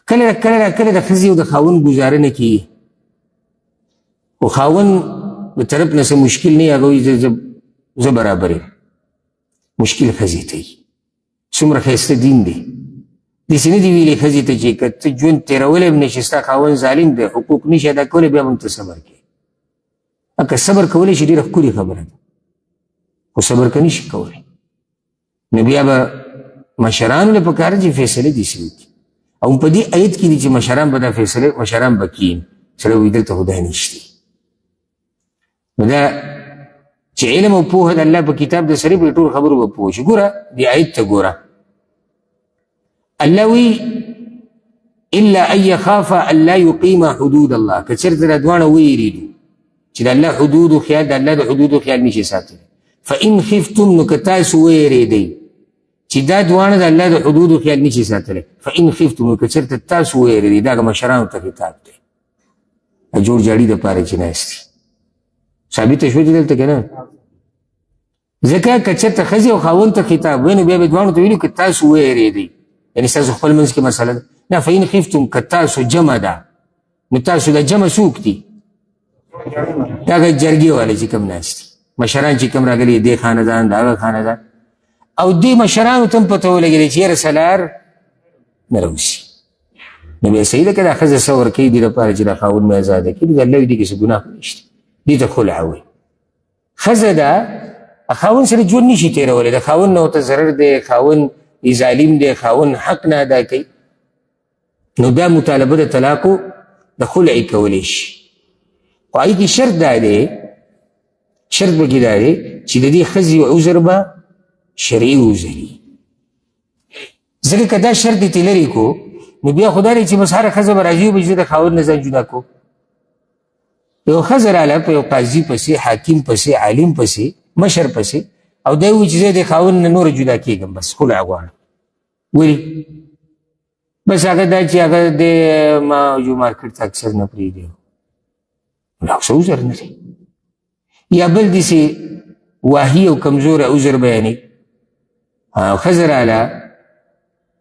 کله د ښځې او د خاوند ګزاره نه کېږي، خو خاوند د طرف نه څه مشکل نه وي، هغه وایي زه برابر یم، مشکل ښځې ته وي. څومره ښایسته دین دی، داسې نه دي ویلې ښځې ته چې که ته ژوند تېرولی هم نه شي، ستا خاوند ظالم دی، حقوق نشي ادا کولی، بیا هم ته صبر کوې. که صبر کولی شي ډېره ښکلې خبره ده، خو صبر که نشي کولی نو بیا به مشرانو له پکار چې فیصله دې سوي دي. او په دې آیت کې دي چې مشران به دا فیصله مشران به کیین. سړی وایي دلته خو دا نشته. نو دا چې علم او پوهه د الله په کتاب د سړي په ټول خبرو به پوه شي. ګوره دې آیت ته ګوره، الله وی الا ان يخاف ان لا يقيم حدود الله، که چېرته دا دواړه ویریږي چې د الله حدودو خیال د الله د حدودو خیال نشي ساتلی. فان خفتم، نو که تاسو ویرېدئ چې دا دواړه د الله د حدودو خیال نشي ساتلی، فان خفتم، نو که چېرته تاسو ویرېدئ، دا مشرانو ته خطاب دی، جوړ جاړي دپاره چې ناست دي. ثابته شوه چې دلته که نه؟ ځکه که چېرته ښځې او خاوند ته خطاب وی نو بیا به دواړو ته ویلي که تاسو ویرېدئ، یعنې ستاسو خپل منځ کې مسله ده. نه، فإن خفتم که تاسو جمع ده، نو تاسو د جمع څوک دي؟ دغه جرګې والا چې کوم ناست دي، مشران چې کوم راغلي دې خاندان د هغه خاندان، او دې مشرانو ته هم پته ولګېدی چې یاره سلار نه راوځي. نو بیا صحیح ده که دا ښځه څه ورکوي دې دپاره چې دا خاوند مې ازاده کړي، د الله وي دې کې څه ګناه نشته، دې ته خلع وایي. ښځه ده خاوند سره ژوند نشي تېرولی، د خاوند نه ورته ضرر دی، خاوند ظالم دی، خاوند حق نه ادا کوي، نو بیا مطالبه د طلاقو د خلع کولی شي. خو هغې کې شرط دا دی، شرط پکې دا دی چې د دې ښځې عذر به شرعي عذر وي. ځکه که دا شرط یې ترې لرې کړو نو بیا خو دا دی چې بس هره ښځه به راځي به چې د خاوند نه ځان جدا کړو. یو ښځه راله په یو قاضي پسې، حاکم پسې، عالم پسې، مشر پسې، او دی وایي چې زه د خاوند نه نوره جدا کېږم، بس خلع غواړم. ولې؟ بس هغه دا چې هغه د ما جو مارکیټ ته اکثر نه پرېږدي، نو څه عذر نه دی. یا بل داسې واهي او کمزوره عذر بیانوي، ښځه راله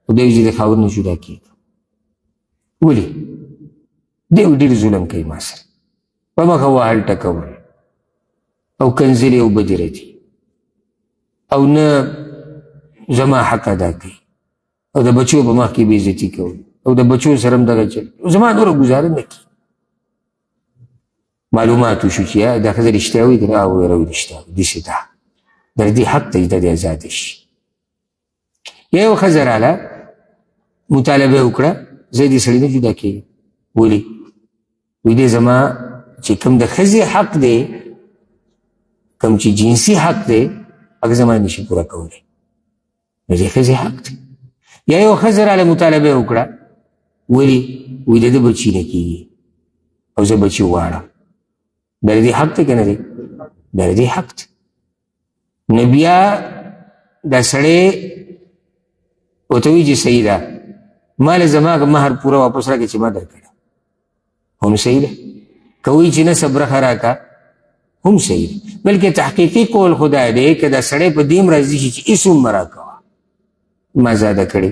او دی وایي چې د خاوند نه جدا کېږم. ولې؟ دی ډېر ظلم کوي ما سره، په مخه وهل ټکول او کنځلې او بدرتي، او نه زما حق ادا کوي، او د بچو په مخ کې بې عزتي کول، او د بچو سره هم دغه چل، زما نوره ګزاره نه کوي. معلومات وشو چې دا ښځه رښتیا وایي که نه؟ ویره وایي رښتیا وایي، داسې ده، د دې حق دی د دې ازاده شي. یا یو ښځه راله مطالبه یې وکړه زه دې سړي نه جدا کېږم. ولې؟ وایي دی زما چې کوم د ښځې حق دی، کوم چې جنسي حق دی، هغه زما نشي پوره کولی، نو د ښځې حق دی. یا یو ښځه راله مطالبه یې وکړه، ولې؟ وایي د ده بچي نه کېږي او زه بچي غواړم. دا د دې حق دی که نه دی؟ دا د دې حق دی. نو بیا دا سړی ورته وایي چې صحیح ده، ما له زما مهر پوره واپس راکړه چې ما درکړه، هم صحیح ده. که وایي چې نه برخه راکړه، هم صحیح ده. بلکې تحقیقي قول خدا دی که دا سړی په دې هم راضي شي چې هېڅ هم مه راکوه، ما زاده کړې،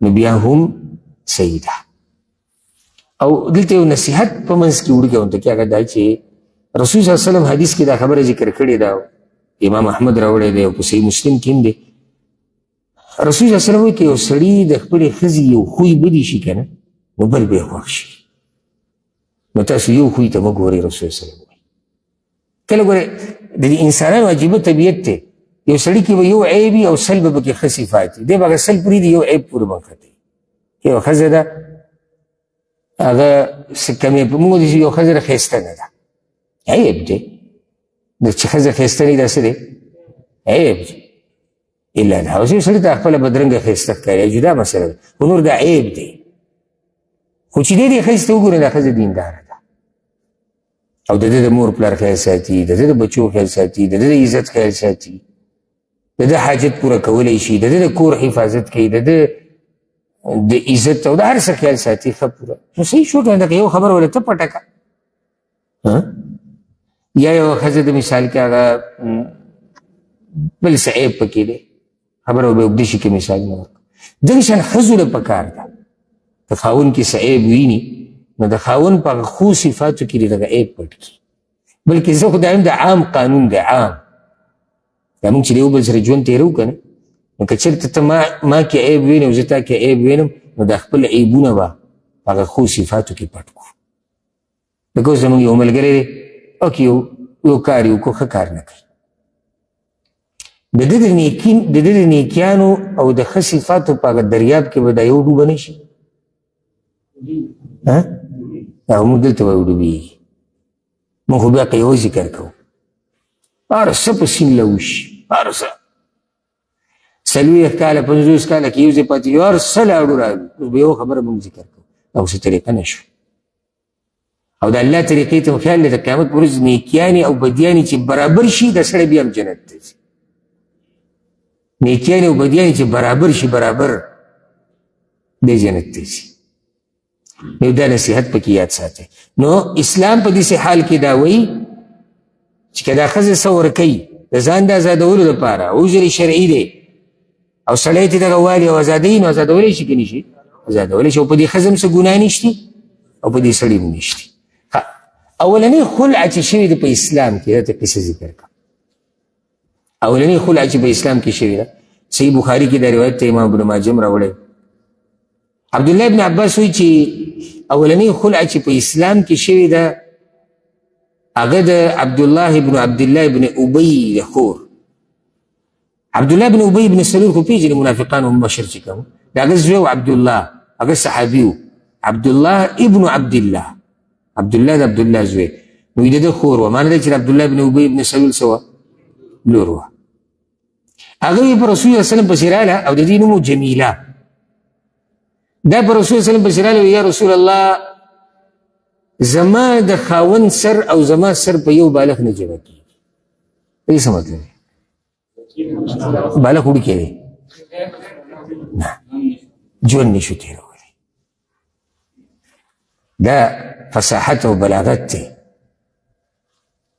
نو بیا هم صحیح ده. او دلته یو نصیحت په منځ کې وړکې ته کې هغه دا چې رسول صلی الله علیه وسلم حدیث کې دا خبره ذکر کړې ده، امام احمد راوړی دی او په صحیح مسلم کې هم دی. رسول صلی الله علیه وسلم وایي که یو سړي د خپلې ښځې یو خوی بدي شي که نه، نو بل به یې خوښ شي. نو تاسو یو خوی ته مه ګورئ. رسول صلی الله علیه وسلم وایي کله ګورئ د دې انسانانو عجیبه طبیعت دی، یو سړي کې به یو عیب وي او سل به پکې ښه صفات وي، دی به هغه سل پرېږدي یو عیب پورې بنښتوي. یو ښځه ده هغه څه کمې په موږ داسې یو ښځه ده ښایسته نه ده، عیب دی. چې ښځه ښایسته نه وي دا څه دی؟ عیب دی. الا ده اوس یو سړي ته خپله بدرنګه ښایسته ښکاري، جدا مسله ده، خو نور دا عیب دی. خو چې دی دې ښایسته وګورئ دا ښځه دینداره ده، او د ده د مور پلار خیال ساتي، د ده د بچو خیال ساتي، د ده د عزت خیال ساتي، د ده حاجت پوره کولی شي، د ده د کور حفاظت کوي، د ده د عزت او د هر څه خیال ساتي ښه پوره. نو صحیح شو که نه؟ یو خبر ولې ته پټه کړه. یا یو ښځه د مثال کې هغه بل څه عیب پکې دی، خبره به اوږده شي که مثال نه ورکړو. دغه شان ښځو له پکار ده د خاوند کې څه عیب ویني نو د خاوند په خو صفاتو کې دغه عیب پټ کړي. بلکې زه خو دایم د عام قانون دی، عام دا موږ چې د یو بل سره ژوند تېروو که نه، نو که چېرته ته ما کې عیب وینې او زه تا کې عیب وینم، نو دا خپل عیبونه به په هغه خو صفاتو کې پټ کړو. لکه اوس زموږ یو ملګری دی او که یو کار یې وکړو ښه کار نه کوي، د ده د نیکیانو او د ښه صفاتو په هغه دریاب کې به دا یو ډوبه نه شي؟ هغه موږ دلته به وډوبېږي. موږ خو بیا که یو ذکر کوو هر څه په سین له وشي، هر څه 40 کاله 50 کاله کې یو ځای پاتې یو، هر څه لاړو راغلو. به یو خبره مونږ ذکر کوو، او څه طریقه نه شو. او د الله طریقې ته خیال دی د قیامت پر ورځ نیکیانې او بدیانې چې برابر شي د سړی بیا هم جنت ته ځي. نیکیانې او بدیانې چې برابر شي، برابر دی جنت ته ځي. نو دا نصیحت پکې یاد ساتئ. نو اسلام په داسې حال کې دا وایي چې که دا ښځه څه ورکوي د ځان د ازادولو دپاره، عذر شرعي دی او سړی ته دغه والي او ازادوي، نو ازادولی شي که نه شي؟ ازادولی شي. او په دې ښځه هم څه ګناه نشتي او په دې سړي هم نشتي. اولنی خلع چې شوې ده په اسلام کې، دا ته قصه ذکر کړه. اولنی خلع چې په اسلام کې شوې ده، صحیح بخاري کې دا روایت ته امام ابن ماجه هم راوړی. عبدالله ابن عباس وایي چې اولنی خلع چې په اسلام کې شوې ده هغه د عبدالله ابن عبدالله ابن ابی د خور. عبدالله ابن ابی ابن سلول خو پیژنې منافقانو مشر چې کوم، د هغه زوی و عبدالله، هغه صحابي و، عبدالله ابن عبدالله، عبدالله د عبدالله زوی. نو د ده خور وه، معنی ده چې عبدالله ابن ابی ابن سلول څه وه؟ لور وه. هغه په رسول الله وسلم پسې راغله او د دې نوم و جمیله. دا په رسول الله وسلم پسې راغله، یا رسول الله زما د خاوند سر او زما سر په یو بالغ نه جمع کېږي. دې څه مطلب دی؟ بالغ وړوکی دی، نه ژوند نشو تېرولی. دا فصاحت او بلاغت دی.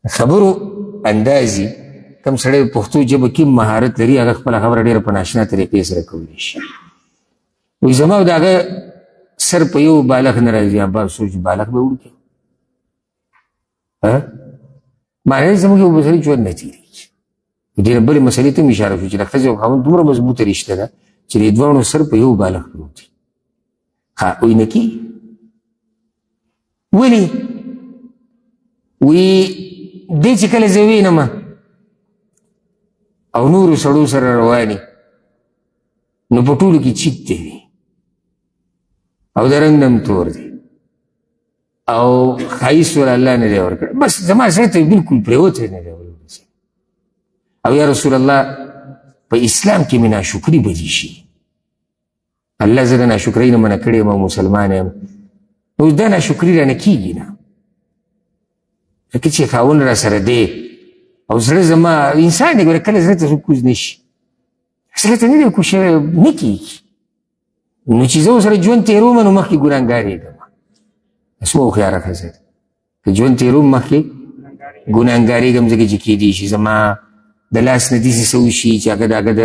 خبرو اندازي کم سړی پښتو ژبه کې مهارت لري، هغه خپله خبره ډېره په ناشنا طریقې سره کولی شي. وایي زما د هغه سر په یو بالغ نه راځي. ابا سوچ بالغ به وړوکی، معنی زموږ یو بسري ژوند نه تېرېږي. ډېرې بلې مسلې ته هم اشاره شو چې د ښځې او خاوند دومره مضبوطه رشته ده چې د دواړو سر په یو بالغ پروت دي. وایي نه کېږي. ولې؟ وی دې چې کله زه وینم او نورو سړو سره رواني، نو په ټولو کې چیت دی او د رنګ نم تور دی او ښایست ول الله نه دی ورکړی، بس زما سړی ته بلکل پرېوتی نه دی. او یا رسول الله په اسلام کې مې ناشکري بدي شي، الله زه د ناشکرۍ نه منع کړی یم او مسلمان یم. نو دا ناشکري رانه کېږي نه، ځکه چې خاوند را سره دی او زړه زما انسان دی، ګوره کله زړه ته څوک کوز نه شي، زړه ته نه دی کوز شوی، نه کېږي. نو چې زه ورسره ژوند تېروم نو مخکې ګناهګارېږم. څومره هوښیاره ښځه ده، که ژوند تېروم مخکې ګناهګارېږم، ځکه چې کېدی شي زما د لاس نه داسې څه وشي چې هغه د هغه د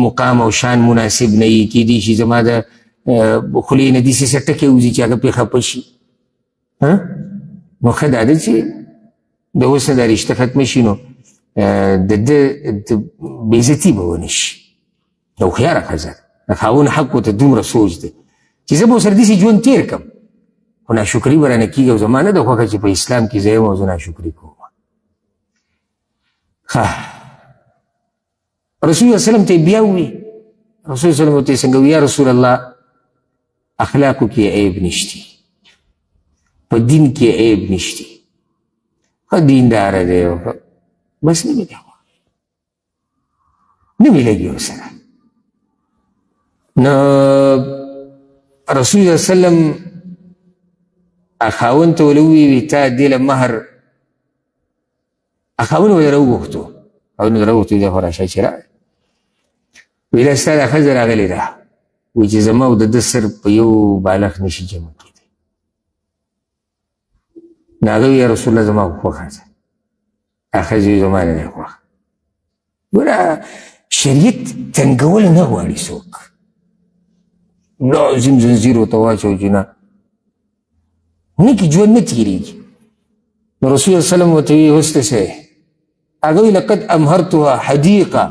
مقام او شان مناسب نه وي، کېدی شي زما د خولې نه داسې څه ټکې وځي چې هغه پرې خفه شي. نو ښه دا ده چې د اوس نه دا رشته ختمه شي، نو د ده بېعزتي به ونه شي. د هوښیاره ښځه د خاوند حق ورته دومره سوچ دی چې زه به ورسره داسې ژوند تېر کړم، خو ناشکري به رانه کېږي او زما نه ده خوښه چې په اسلام کې زه یم او زه ناشکري کوم. رسول الله وسلم ته بیا ووي، رسول الله وسلم ورته څنګه وي؟ یا رسول الله اخلاقو کې عیب نشتی، په دین کې عیب نشتی، ښه دینداره دی، بس نه مې دی نه مې لګي ورسره. نو رسول الله وسلم خاوند ته ولې ووي تا دې له مهر، خاوند ولې راوغوښتو، خاوند راوغوښتو دی خو راشه چې راغی، ویل ستا دا ښځه راغلې ده، وایي چې زما او د ده سر په یو بالغ نشي جمع کېدی. نو هغه وایي یا رسول الله زما خوښه ده، هغه ښځې وایي زما نه دی خوښه. ګوره شریعت تنګول نه غواړي څوک، لازم زنځیر ورته واچوي چې نه نه کې ژوند نه تېرېږي. نو رسول الله وسلم ورته وایي اوس ته څه؟ هغه وایي لقد امهرتها حدیقه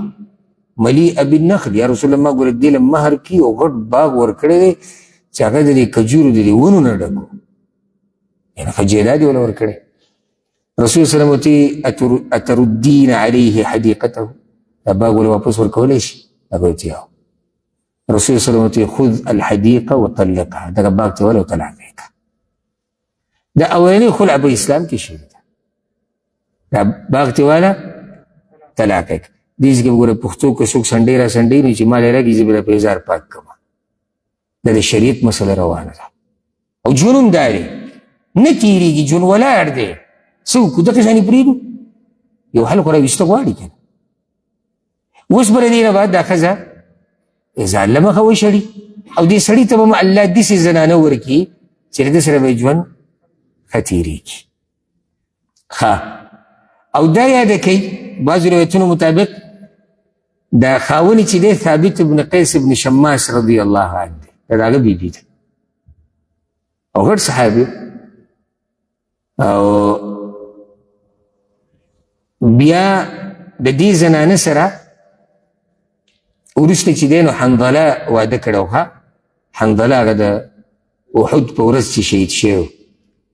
ملیئه بالنخل. یا رسول الله ما ګوره دې له مهر کې یو غټ باغ ورکړی دی چې هغه د دې کجورو د دې ونو نه ډک و، یعنې ښه جایداد یې وله ورکړی. رسول الله وسلم ورته وایي اتردین علیه حدیقته، دا باغ ولې واپس ورکولی شي؟ هغه ورته یو. رسول الله وسلم ورته وایي خذ الحدیقه وطلقها، دغه باغ ته وله طلاق یې کړه. دا اولنی خلع په اسلام کې شوې ده. دا باغ تی والا طلاق یې دیز کې وګوره پښتو کې څوک سنډې را سنډې نو چې ما لی راکړي زه به په هزار پاک کړم دا د شریعت مسله روانه ده او ژوند هم دا دی نه تېرېږي ژوند ولاړ دی څه وکړو دغه شانې پرېږدو یو حل خو راویسته غواړي که نه اوس به له دې نه بعد دا ښځه ځان له مخه وشړي او دې سړي ته به الله داسې زنانه ورکړي چې د ده سره به ژوند ښه تېرېږي ښه او دا یاده کوي بعضو روایتونو مطابق دا خاونې چې دی ثابت ابن قیس ابن شماس رضی الله عنه دی دا د هغه بیبي ده او غټ صحابي او بیا د دې زنانه سره وروسته چې دی نو حنظله واده کړی و حنظله هغه د احد په ورځ چې شهید شوی و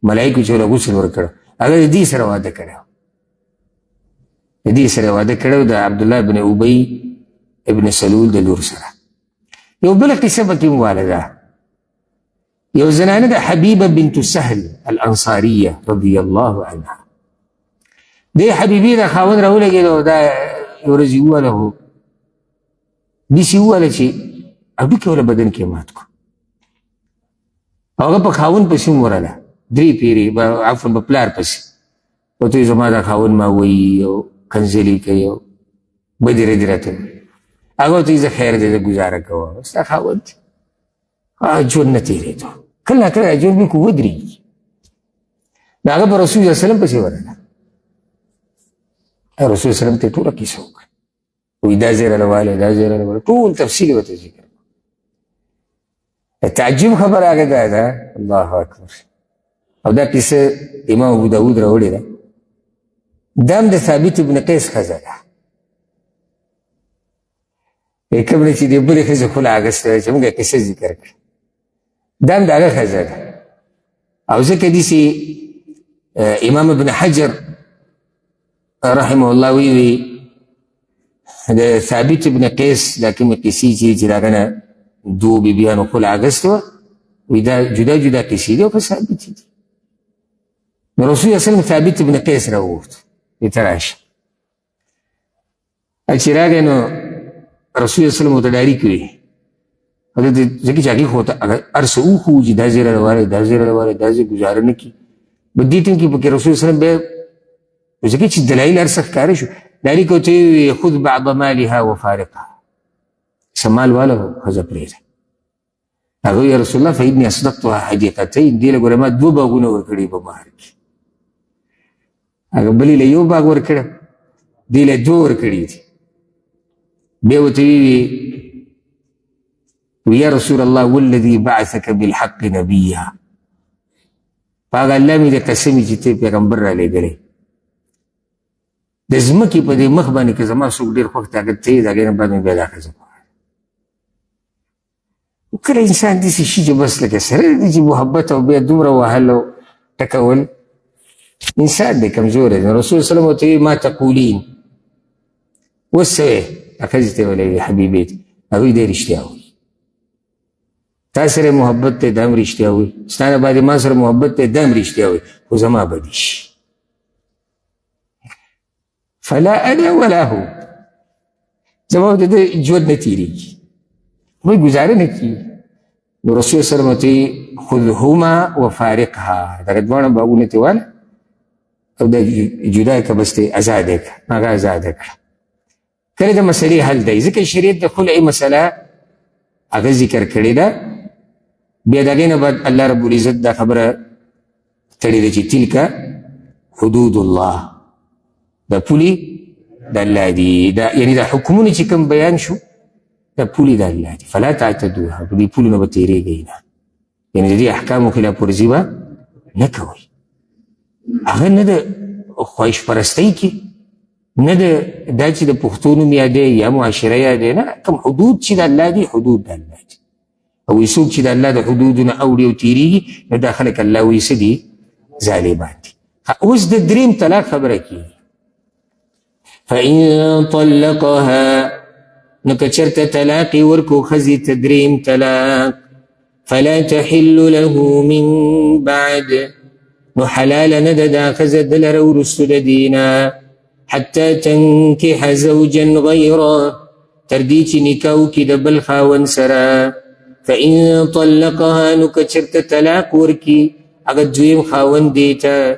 ملایکو چې ورله غسل ورکړی هغه د دې سره واده کړی و د دې سره واده کړی و د عبدالله بن ابی ابن سلول د لور سره یو بله قصه پکې مواله ده یو زنانه د حبیبه بنت سهل الانصاریه رضی الله عنها دې حبیبي د خاوند راولګېد او دا یو ورځ یې وویله خو داسې وویله چې هډوکي وله بدن کې مات کړو هغه په خاوند پسې هم ورله 3 پیرې عفوا په پلار پسې ورته وایي زما دا خاوند ما وایي او کنځلې کوي او بدې ردې راته هغه ورته وایي زه خیر دی زه ګزاره کوم ستا خاوند ژوند نه تېرېدو کله ناکله ژوند بلکل ودرېږي نو هغه په رسول الله وسلم پسې ورله رسول الله وسلم ته ټوله کیسه وکړه وایي دا ځای راله والی دا ځای راله والی ټول تفصیل یې ورته ذکر تعجب خبره هغه دا ده الله اکبر او دا کیسه امام ابو داود راوړې ده دا هم د ثابت ابن قیس ښځه ده کوم نه چې دې بلې ښځې خوله اخیستې چې موږ یې کیسه ذکر کړه دا هم د هغه ښځه ده او ځکه داسې امام ابن حجر رحمه الله وی د ثابت ابن قیس دا کومې قیسې چې د هغه نه دوو بیبیانو خوله اخیستې وه وی دا جدا جدا قیسې دي او په ثابت دي نو رسول الله وسلم ثابت ابن قیس راوغوښت وی ته راشه چې راغی نو رسول الله وسلم ورته ډاري کوي ځکه چې هغې خو ورته هر څه وښوو چې دا ځای راله والی دا ځای راله والی دا ځای ګزاره نه کړي په دې ټیم کې پکې رسول وسلم بیا ځکه چې دلایل هر څه ښکاره شو ډاري که ورته ویې خذ بعض مالها وفارقها څه مال واله ښځه پرېږده هغه ویې رسول الله فإني أصدقتها حدیقتین دې له ګوره ما 2 باغونه ورکړي په مهر کې هغه بلې له 1 باغ ورکړی دې له 2 ورکړي دي بیا ورته ویې یا رسول الله والذي بعثك بالحق نبیا په هغه الله مې د قسم چې ته پیغمبر را لېږلی د ځمکې په دې مخ باندې که زما څوک ډېر خوښ طاقت ته یې د هغې نه بعد مې بیا دا ښځه غواړم کله انسان داسې شي چې بس لکه سره دی چې محبت او بیا دومره وهل او ټکول انسان دی کمزوری دی رسول وسلم ورته ویي ما تقولین اوس څه وایې ښځې ته یې ویلی حبیبې ته هغوی دی رښتیا وایي تا سره محبت ته دا هم رښتیا وایي ستا نه بعد ما سره محبت ته دا هم رښتیا وایي خو زما بدي شي فلا انا ولا هو زما د ده ژوند نه تېرېږي موږ ګزاره نه کېږي نو رسول سلم ورته خذهما وفارقها دغه دواړه باغونه ترې واله او دا جدا که بس ته ازاد یې کړه هغه ازاده کړه کله د مسلې حل دی ځکه شریعت د خلعې مسله هغه ذکر کړې ده بیا د هغې نه بعد الله رب العزت دا خبره تړې ده چې تلک حدود الله دا پولې د الله دي یعنې دا حکمونه چې کوم بیان شو دا پولې د الله دي فلا تعتدوها په دې پولو نه به تېرېږئ نه یعنې د دې احکامو خلاف ورزي به نه کوئ هغه نه د خواهش پرستۍ کې نه دا چې د پښتو نوم یادی یا معاشره یادی نه کوم حدود چې د الله دي حدود د الله دي او څوک چې د الله د حدودو نه اوړي او تېرېږي نو دا خلک الله وایي څه دي ظالمان دي اوس د 3 طلاق خبره کېږي فإن طلقها نو که چېرته طلاق یې ورکړو ښځې ته 3 طلاق فلا تحل له من بعد نو حلال نه ده دا ښځه دلره وروستو د دینا حتی تنکح زوجا غیره تر دې چې نکاح وکړي د بل خاوند سره فإن طلقها نو که چېرته طلاق ورکړي هغه دویم خاوند دې ته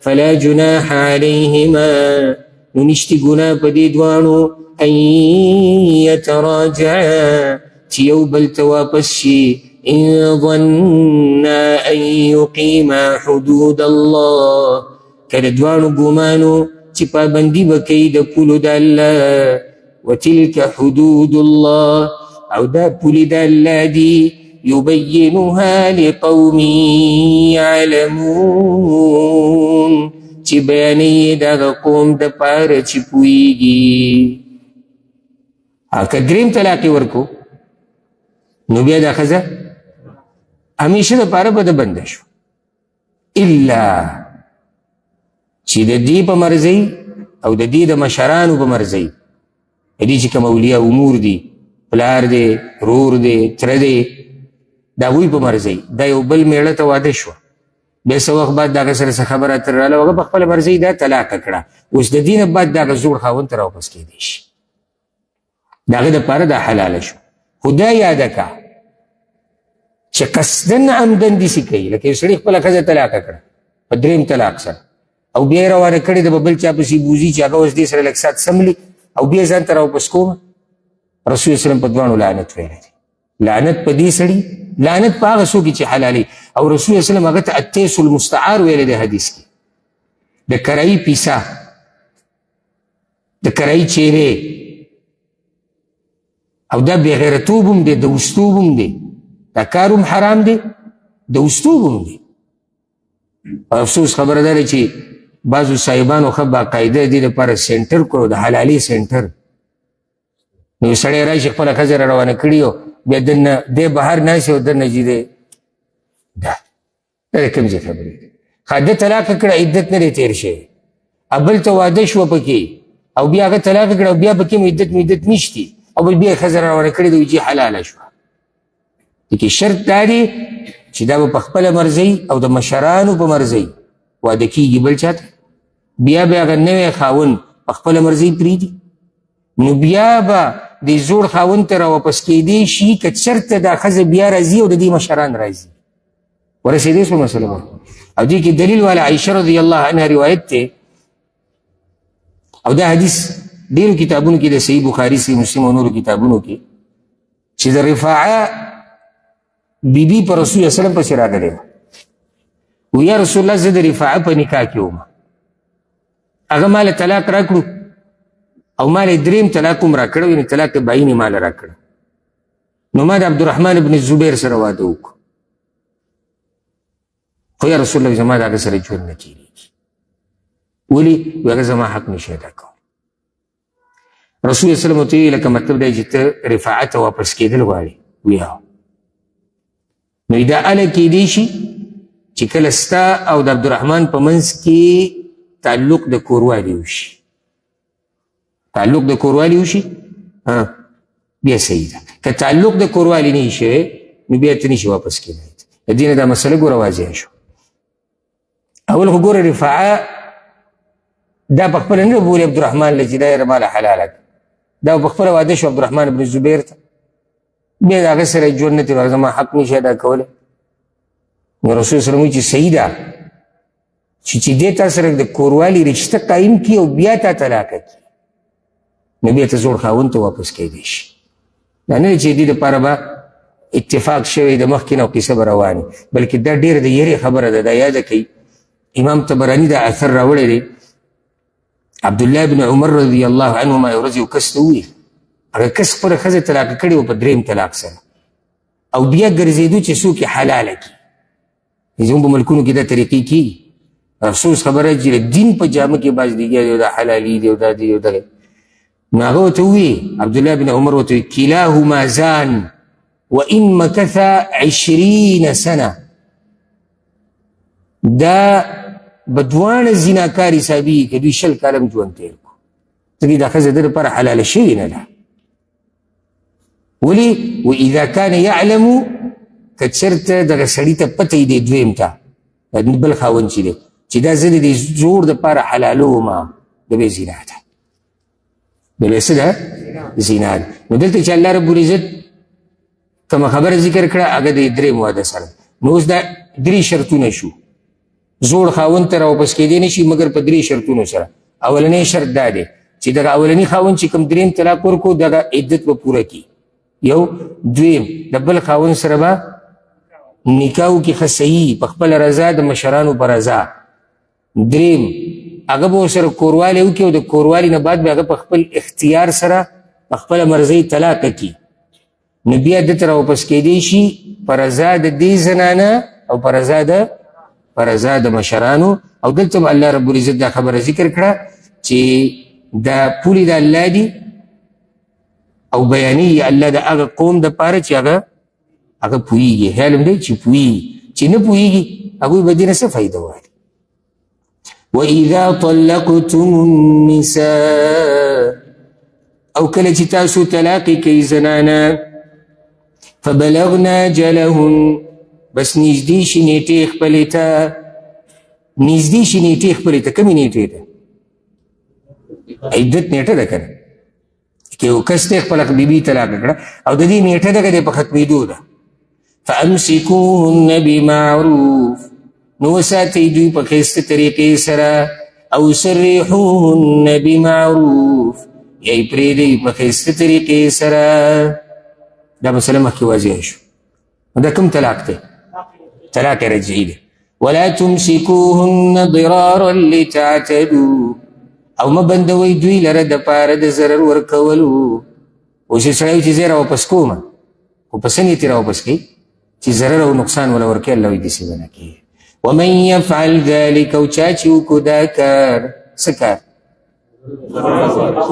فلا جناح علیهما نو نشتي ګناه په دې دواړو ان یتراجعا چې یو بل ته واپس شي ان ظنا ان یقیما حدود الله که د دواړو ګمانو چې پابندي به کوي د پولو د الله وتلك حدود الله او دا پولې د الله دي يبينها لقوم يعلمون چې بیانې دغه قوم د پاره چې پوهېږي که دریم طلاق یې ورکو نو بیا دا ښځه همیشه دپاره به د بنده شو الا چې د دې په مرضۍ او د دې د مشرانو په مرضۍ د دې چې کوم اولیاء امور دي پلار دی رور دی تره دی د هغوی په مرضۍ دا یو بل میړه ته واده شوه بیا څه وخت بعد د هغه سره څه خبره اتر راغله هغه په خپله مرضۍ دا طلاقه کړه اوس د دې نه بعد د هغه زوړ خاوند ته راواپس کېدی شي د هغه دپاره دا حلاله شو خو دا یاده که چې قصدن عمدن داسې کوي لکه یو سړي خپله ښځه طلاقه کړه په دریم طلاق سره او بیا یې روانه کړې ده به بل چا پسې بوځي چې هغه اوس دې سره لږ سات سملي او بیا ځان ته راواپس کومه رسول وسلم په دواړو لعنت ویلی دی لعنت په دې سړي لعنت په هغه څوک چې حلالي او رسول وسلم هغه ته التیس المستعار ویلی دی حدیث کې د کرایي پیسه د کرایي چیرې او دا بېغیرتوب هم دی د وستوب هم دی دا کار هم حرام دی د وستوب هم دی او افسوس خبره دا دی چې بعضو صاحبانو ښه باقاعده دې دپاره سینټر کړو د حلالي سینټر نو یو سړی راشي خپله ښځه را روانه کړي او بیا دننه دی بهر ناست او دننه چې دی دا د کوم ځای خبرې دي ښه ده طلاقه کړه عدت نه دی تېر شوی بل ته واده شوه پکې او بیا هغه طلاقه کړه او بیا پکې عدت نشتي او بل بیا یې ښځه را روانه کړې ده چې حلاله شوه دکې شرط دا دی چې دا به په خپله مرضۍ او د مشرانو په مرضۍ واده کېږي بل چاته بیا به هغه نوی خاوند په خپله مرضۍ پرېږدي نو بیا به د زوړ خاوند ته راواپس کېدی شي که چېرته دا ښځه بیا راځي او د دې مشران راځي ورسېدی شوه مسله به او دې کې دلیل والا عایشه رضی الله عنها روایت دی او دا حدیث ډېرو کتابونو کې د صحیح بخاري صحیح مسلم او نورو کتابونو کې چې د رفاعه بیبي په رسول الله وسلم پسې راغلی و یا رسول الله زه د رفاعه په نکاح کې وم هغه ما له طلاق راکړو او ما له دریم طلاق هم راکړی یعنې طلاق باین یې ما له راکړه نو ما د عبدالرحمن بن زبیر سره واده وکړو خو یا رسول الله زما د هغه سره ژوند نه کېږي ولې وایي هغه زما حق نشي ادا کوم رسول الله وسلم ورته ویې لکه مطلب دی چې ته رفاعه ته واپس کېدل غواړې ویې نو دا اله کېدی شي چې کله ستا او د عبدالرحمن په منځ کې تعلق د کوروالي وشي تعلق د کوروالي وشي بیا صحیح ده که تعلق د کوروالي نه وي شوی نو بیا ته نشي واپس کېدی د دې نه دا مسله ګوره واضحه شو اول خو ګوره رفاعه دا په خپله نه بولي عبدالرحمن له چې دا یې رماله حلاله دا په خپله واده شو عبدالرحمن بن زبیر ته بیا د هغه سره ژوند نه تېر زما حق نشي ادا کولی نو رسول صلی الله علیه وسلم چې صحیح ده چې دې تا سره د کوروالي رشته قایم کړي او بیا تا طلاقه کړي نو بیا ته زوړ خاوند ته واپس کېدی شي دا نه چې دې دپاره به اتفاق شوی د مخکې نه او قصه به روانې بلکې دا ډېره د یرې خبره ده دا یاده کوي امام طبراني دا اثر راوړی دی عبدالله بن عمر رضی الله عنهما یو ورځ یو کس ته وویل هغه کس خپله ښځه طلاقه کړې وه په دریم طلاق سره او بیا ګرځېدو چې څوک یې حلاله کړي زموږ په ملکونو کې دا طریقې کېږي افسوس خبره چې د دین په جامه کې بعض دیګیا دی او دا حلالي دی او دا دی او دا نو هغه ورته وویل عبدالله بن عمر ورته وویل کلاهما زان وان مکث 20 سنه دا به دواړه زیناکار حسابېږي که دوی 20 کاله هم ژوند تېر کړو ځکه دا ښځه د لپاره حلاله شوې نه ده ولې واذا کان یعلم که چېرته دغه سړي ته پته یې دی دویم ته بل خاوند چې دی چې دا زه د دې زوړ دپاره حلالومه د بې زنا ده د بې څه ده زنا ده نو دلته چې الله رب العزت کومه خبره ذکر کړه هغه د درېیم واده سره نو اوس دا 3 شرطونه شو زوړ خاوند ته راواپس کېدی نه شي مګر په 3 شرطونو سره اولنی شرط دا دی چې دغه اولني خاوند چې کوم درېیم طلاق ورکړو دغه عدت به پوره کړي یو دویم د بل خاوند سره به نکاح وکړي ښه صحیح په خپله رضا د مشرانو په رضا درېیم هغه به ورسره کوروالی وکړي او د کوروالي نه بعد به هغه په خپل اختیار سره په خپله مرضۍ طلاقه کړي نو بیا دته راواپس کېدی شي په رضا د دې زنانه او په رضا د مشرانو او دلته هم الله رب العزت دا خبره ذکر کړه چې دا پولې د الله دي او بیانې الله د هغه قوم دپاره چې هغه پوهېږي خیال هم دی چې پوهېږي چې نه پوهېږي هغوی به دې نه څه فایده واخلي وَإِذَا طَلَّقْتُمُ النِّسَاءَ او کله چې تاسو طلاقې کوي زنانه فبلغنا اجلهن بس نږدې شي نیټې خپلې ته نږدې شي نیټې خپلې ته کومې نیټې ته عدت نیټه ده که نه که یو کس دی خپله بیبي طلاقه کړه او د دې نیټه ده که دی په ختمېدو ده فامسکوهن بمعروف نو وساتئ دوی په ښایسته طریقې سره او سرحوهن بمعروف یا یې پرېږدئ په ښایسته طریقې سره دا مسله مخکې واضح شو دا کوم طلاق دی طلاق رجعي دی ولا تمسكوهن ضرارا لتعتدوا او ما بندوي دوی لره دپاره د ضرر ورکولو اوس یې سړی چې زه یې راواپس کومه خو په څه نیت یې راواپس کوي چې ضرر او نقصان وله ورکوي الله وایي داسې به نه کوي ومن يفعل ذلك او چا چې وکړو دا کار څه کار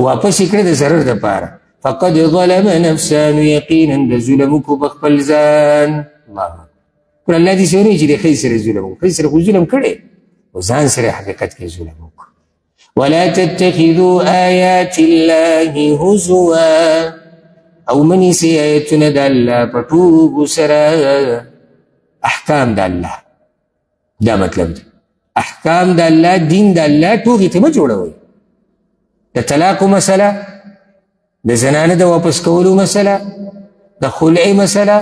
واپس یې کړی د ضرر دپاره فقد ظلم نفسا نو یقینا د ظلم وکړو په خپل ځان الله اکبر الله دې سوی چې د ښځې سره ظلم وکړو ښځې سره خو ظلم کړی او ځان سره حقیقت کې ظلم وکړو ولا تتخذوا آیات الله هزوا او منیسئ آیتونه د الله په ټوکو سره احکام د الله دا مطلب دی احکام د الله دین د الله ټوکې ته مه جوړوئ د طلاقو مسله د زنانه د واپس کولو مسله د خلع مسله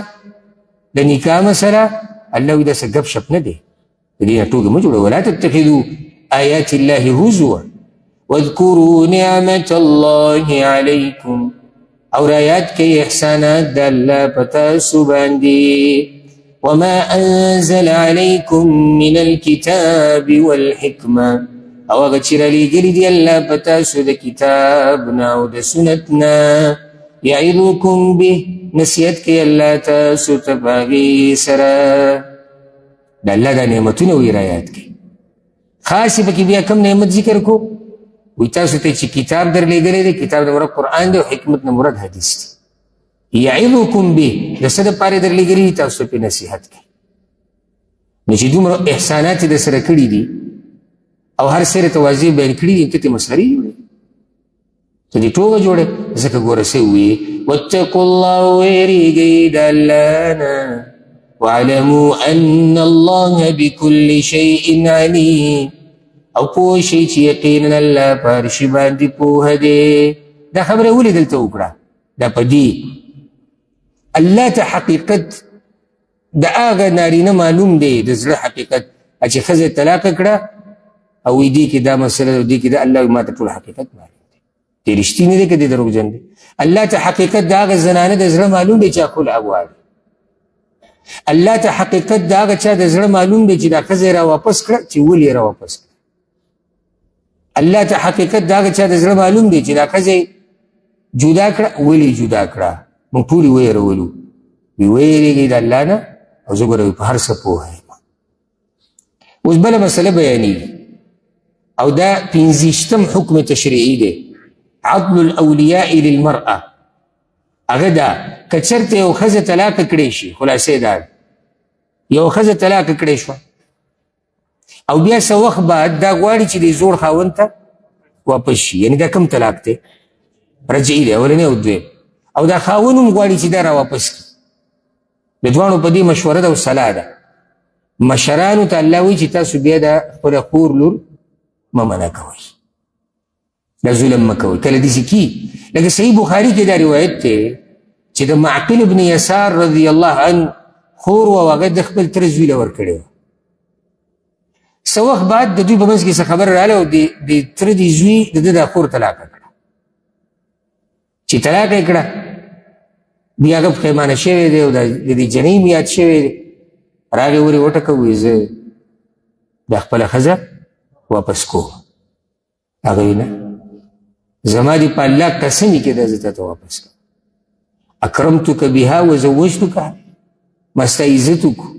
د نکاح مسله الله وایي داسې ګپ شپ نه دی د دې نه ټوکې مه جوړوئ ولا تتخذوا آیات الله هزوا واذکروا نعمة الله علیکم او رایات کوي احسانات د الله په تاسو باندې وما انزل علیکم من الكتاب والحکمه او هغه چې رالیږلي دي الله په تاسو د کتاب نه او د سنت نه یعظکم به نصیحت کوي الله تاسو ته په هغې سره د الله دا نعمتونه وایي رایات کوي خاص یې پکې بیا کم نعمت ذکر کو وی تاسو ته چې کتاب درلیږلی دی کتاب نه مراد قرآن دی او حکمت نه مراد حدیث دی یعظکم به د څه دپاره یې درلیږلي دي تاسو پرې نصیحت کوي نو چې دومره احسانات یې در سره کړي دي او هر سره ته واضح بیان کړي دي ته ترې مسخرې جوړې ته دې ټوکه جوړې ځکه ګوره څه وویې واتقوا الله ویریږئ د الله نه واعلموا ان الله بكل شيء عليم او پوه شئ چې یقینا الله په هر شي باندې پوهه دی دا خبره ولې دلته وکړه دا په دې الله ته حقیقت د هغه نارینه معلوم دی د زړه حقیقت چې ښځه طلاقه کړه او وی دې کې دا مسله او دې کې دا الله ما ته ټول حقیقت معلوم دی دې رښتینی دی که دې دروغجن دی الله ته حقیقت د هغه زنانه د زړه معلوم دی چې خلع غواړي الله ته حقیقت د هغه چا د زړه معلوم دی چې دا ښځه یې راواپس کړه چې ولې یې راواپس کړه الله ته حقیقت د هغه چا د زړه معلوم دی چې دا ښځه جدا کړه ولې جدا کړه موږ ټول یې ویرولو ویریږئ د الله نه او زه ګوره په هر څه پوهه یم اوس بله مسله بیانېږي او دا 15 حکم تشریعي دی عدل الاولیاء للمرأه هغه دا که چېرته یو ښځه طلاقه کړې شي خلاصې دا یو ښځه طلاقه کړې شوه او بیا څه وخت بعد دا غواړي چې د زوړ خاوند ته واپس شي یعنې دا کوم طلاق دی رجعي دی اولنی او دویم او دا خاوند هم غواړي چې دا را واپس کړي د دواړو په دې مشوره ده او صلاح ده مشرانو ته الله وایي چې تاسو بیا د خپله خور لور مه منع کوئ، دا ظلم مه کوئ. کله داسې کی لکه صحیح بخاري کې دا روایت دی چې د معقل ابن یسار رضی الله عنه خور و هغه د خپل تره زوی له ورکړې وه. څه وخت بعد د دوی په منځ کې څه خبره راغله او د تره د زوی د ده دا خور طلاقه کړه. چې طلاقه یې کړه بیا هغه پښیمانه شوی دی او د دې جنۍ م یاد شوی دی. راغې ورې وټکه وایي زه دا خپله ښځه واپس کوم. هغه وایي نه، زما دې په الله قسم یې کېده زه تا ته واپس کوم. اکرمتک بها وزوجتک، ما ستا عزت وکړو،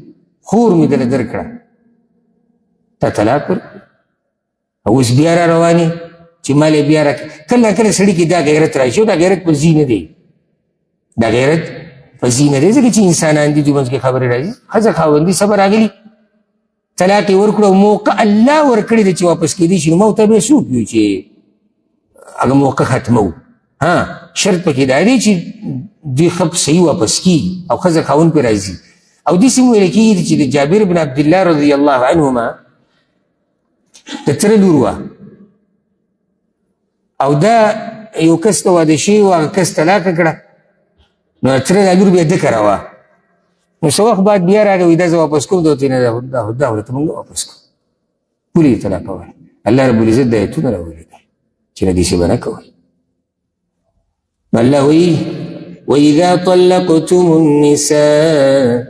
خور مې دله درکړه، تا طلاق ورکړو. او اوس بیا را روانې چې مال یې بیا راکړه. کله ناکله سړي کې دا غیرت راشي او دا غیرت په ځي نه دی، دا غیرت په ځي نه دی ځکه چې انسانان دي دوی منځ کې خبرې راځي. ښځه خاوندي صبر راغلي طلاق یې ورکړو او موقع الله ورکړې ده چې واپس کېدی شي، نو ما ورته بیا څوک وي چې هغه موقع ختمو. شرط پکې دا دی چې دوی ښه صحیح واپس کېږي او ښځه خاوند پرې راځي. او داسې م ویل کېږي چې د جابر بن عبدالله رضی الله عنهما د تره لور وه او دا یو کس ته واده شوی و، هغه کس طلاقه کړه، نو تره دا لور بیا ده کره وه. نو څه وخت بعد بیا راغی وایي دا زه واپس کوم. دا ورته نه دا ورته موږ واپس کوو. ولې یې طلاقه وایي؟ الله رب العزت د ایتونه راولېږي چې نه داسې به نه کوئ. الله وایي وَإِذَا طَلَّقْتُمُ النِّسَاءَ،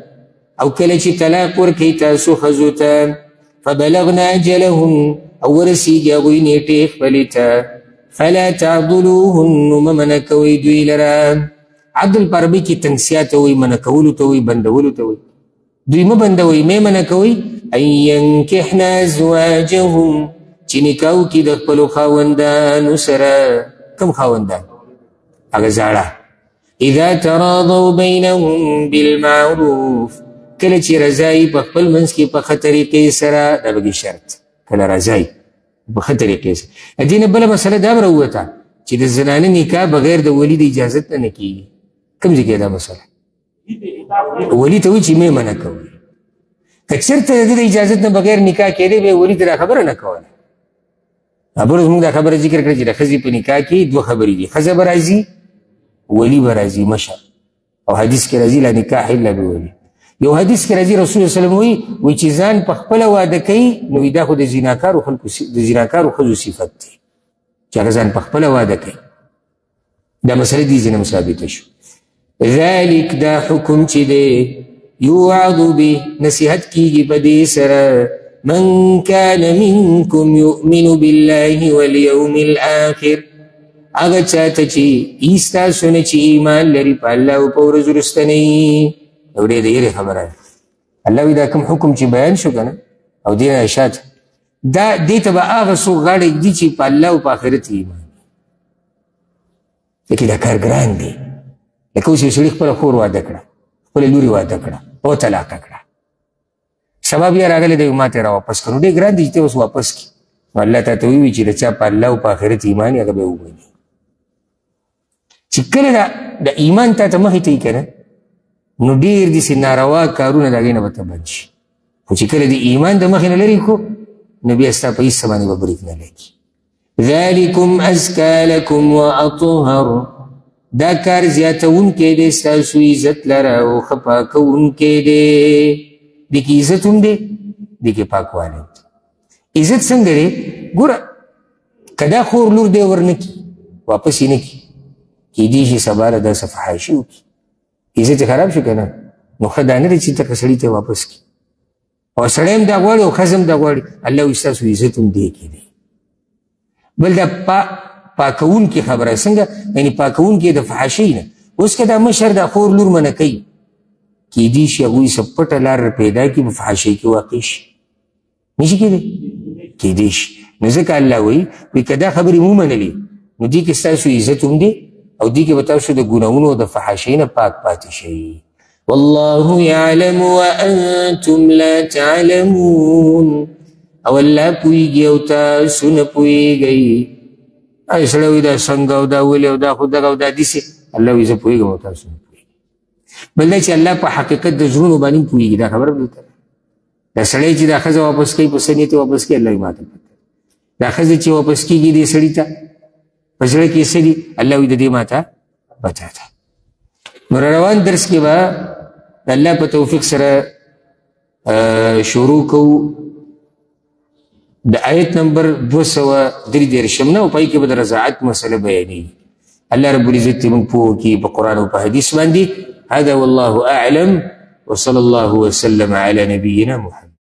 او کله چې طلاق ورکوئ تاسو ښځو ته، فبلغن اجلهن، او ورسیږي هغوی نیټې خپلې ته، فلا تعضلوهن، نو مه منع کوئ دوی لره. عدل په عربي کې تنګسیا ته وایي، منع کولو ته وایي، بندولو ته وایي. دوی مه بندوئ، مه منع کوئ. ان ینکحن ازواجهم، چې نکاح وکړي د خپلو خاوندانو سره. کوم خاوندان؟ هغه زاړه. اذا تراضوا بینهم بالمعروف، کله چې رضایي په خپل منځ کې په ښه طریقې سره، دا بګي شرط، کله رضایي په ښه طریقې سره. دې نه بله مسله دا هم راووته چې د زنانه نکاح بغیر د ولي د اجازت نه کېږي. کوم ځای کې دا مسله؟ ولي ته وایي چې مې منع کوي. که چېرته د ده د اجازت نه بغیر نکاح کېدی بیا ولي ته دا خبره نه کوله. خبره زموږ دا خبره ذکر کړه چې د ښځې په نکاح کې دوه خبرې دي، ښځه به راځي، ولی به راځي مشر. او حدیث کې راځي لا نکاح الا بولي. یو حدیث کې راځي رسول الله صلی الله علیه وسلم وایي چې ځان په خپله واده کوي، نو دا خو د زناکارو خلکو د زناکارو ښځو صفت دی چې هغه ځان په خپله واده کوي. دا مسله دې ځینې ثابته شو. ذلک دا حکم چې دی یوعظ به، نصیحت کېږي په دې سره، من کان منکم یؤمن بالله والیوم الآخر، هغه چاته چې ستاسو نه چې ایمان لري په الله او په ورځ وروستنۍ. یو ډېر د یېرې خبره ده. الله وایي دا کوم حکم چې بیان شو که نه، او دې نه اشاعت دا دې ته به هغه څوک غاړه ږدي چې په الله او په آخرت ایمان. لیکن دا کار ګران دی. لکه اوس یو سړي خپله خور واده کړه، خپله لورې واده کړه او طلاقه کړه، سبا بیا راغلی دی ما ته را واپس کړو، ډېر ګران دی چې ته اوس واپس کړي. نو الله تا ته ووایي چې د چا په الله او په آخرت ایمان هغه به ومني. چې کله د ایمان تا ته مخې ته یي که نه، نو ډېر داسې ناروا کارونه د هغې نه به ته بند شي. خو چې کله د ایمان د مخې نه لرې کړو، نو بیا ستا په هېڅ څه باندې به برید نه لګي. ذلکم ازکا لکم واطهر، دا کار زیاتونکی دی ستاسو عزت لره او ښه پاکونکی دی. دې کې عزت هم دی، دې کې پاکوالی هم دی. عزت څنګه دی؟ ګوره که دا خور لور دی ورنه کي، واپس یې نه کي، کېدای شي سبا له دا څه فحاشي وکړي، عزت یې خراب شو که نه. نو ښه دا نه دی چې ته که سړي ته واپس کړي، او سړی هم دا غواړي او ښځه هم دا غواړي. الله وایي ستاسو عزت هم دې کې دی. بل دا پاکونکې خبره څنګه؟ یعنې پاکونکې د فحاشۍ نه. اوس که دا مشر دا خور لور منع کوي، کېدای شي هغوی څه پټه لار پیدا کړي، په فحاشۍ کې واقع شي. نه شي کېدی؟ کېدای شي. نو ځکه الله وایي که دا خبرې ومنلې، نو دې کې ستاسو عزت هم دی او دې کې به تاسو د ګناهونو او د فحاشۍ نه پاک پاتې شئ. والله یعلم وانتم لا تعلمون، او الله پوهېږي او تاسو نه پوهېږئ. ای سړی وایي دا څنګه او دا ولې او دا خو دغه او دا داسې. الله وایي زه پوهېږم او تاسو نه پوهېږئ. بل دا چې الله په حقیقت د زړونو باندې پوهېږي، دا خبره دلته دا سړی چې دا ښځه واپس کوي په څه نیت واپس کوي الله یې ماته پته دا ښځه چې واپس کېږي دې سړي ته په زړه کې څه دي الله وایي د دې ماته پته ده. نو روان درس کې به د الله په توفیق سره شروع کوو د آیت نمبر 233 نه او پای کې به د رضاعت مسله بیانېږي. الله رب العزت موږ پوه کړي په قرآن او په حدیث باندې. هذا والله اعلم وصلى الله وسلم على نبينا محمد.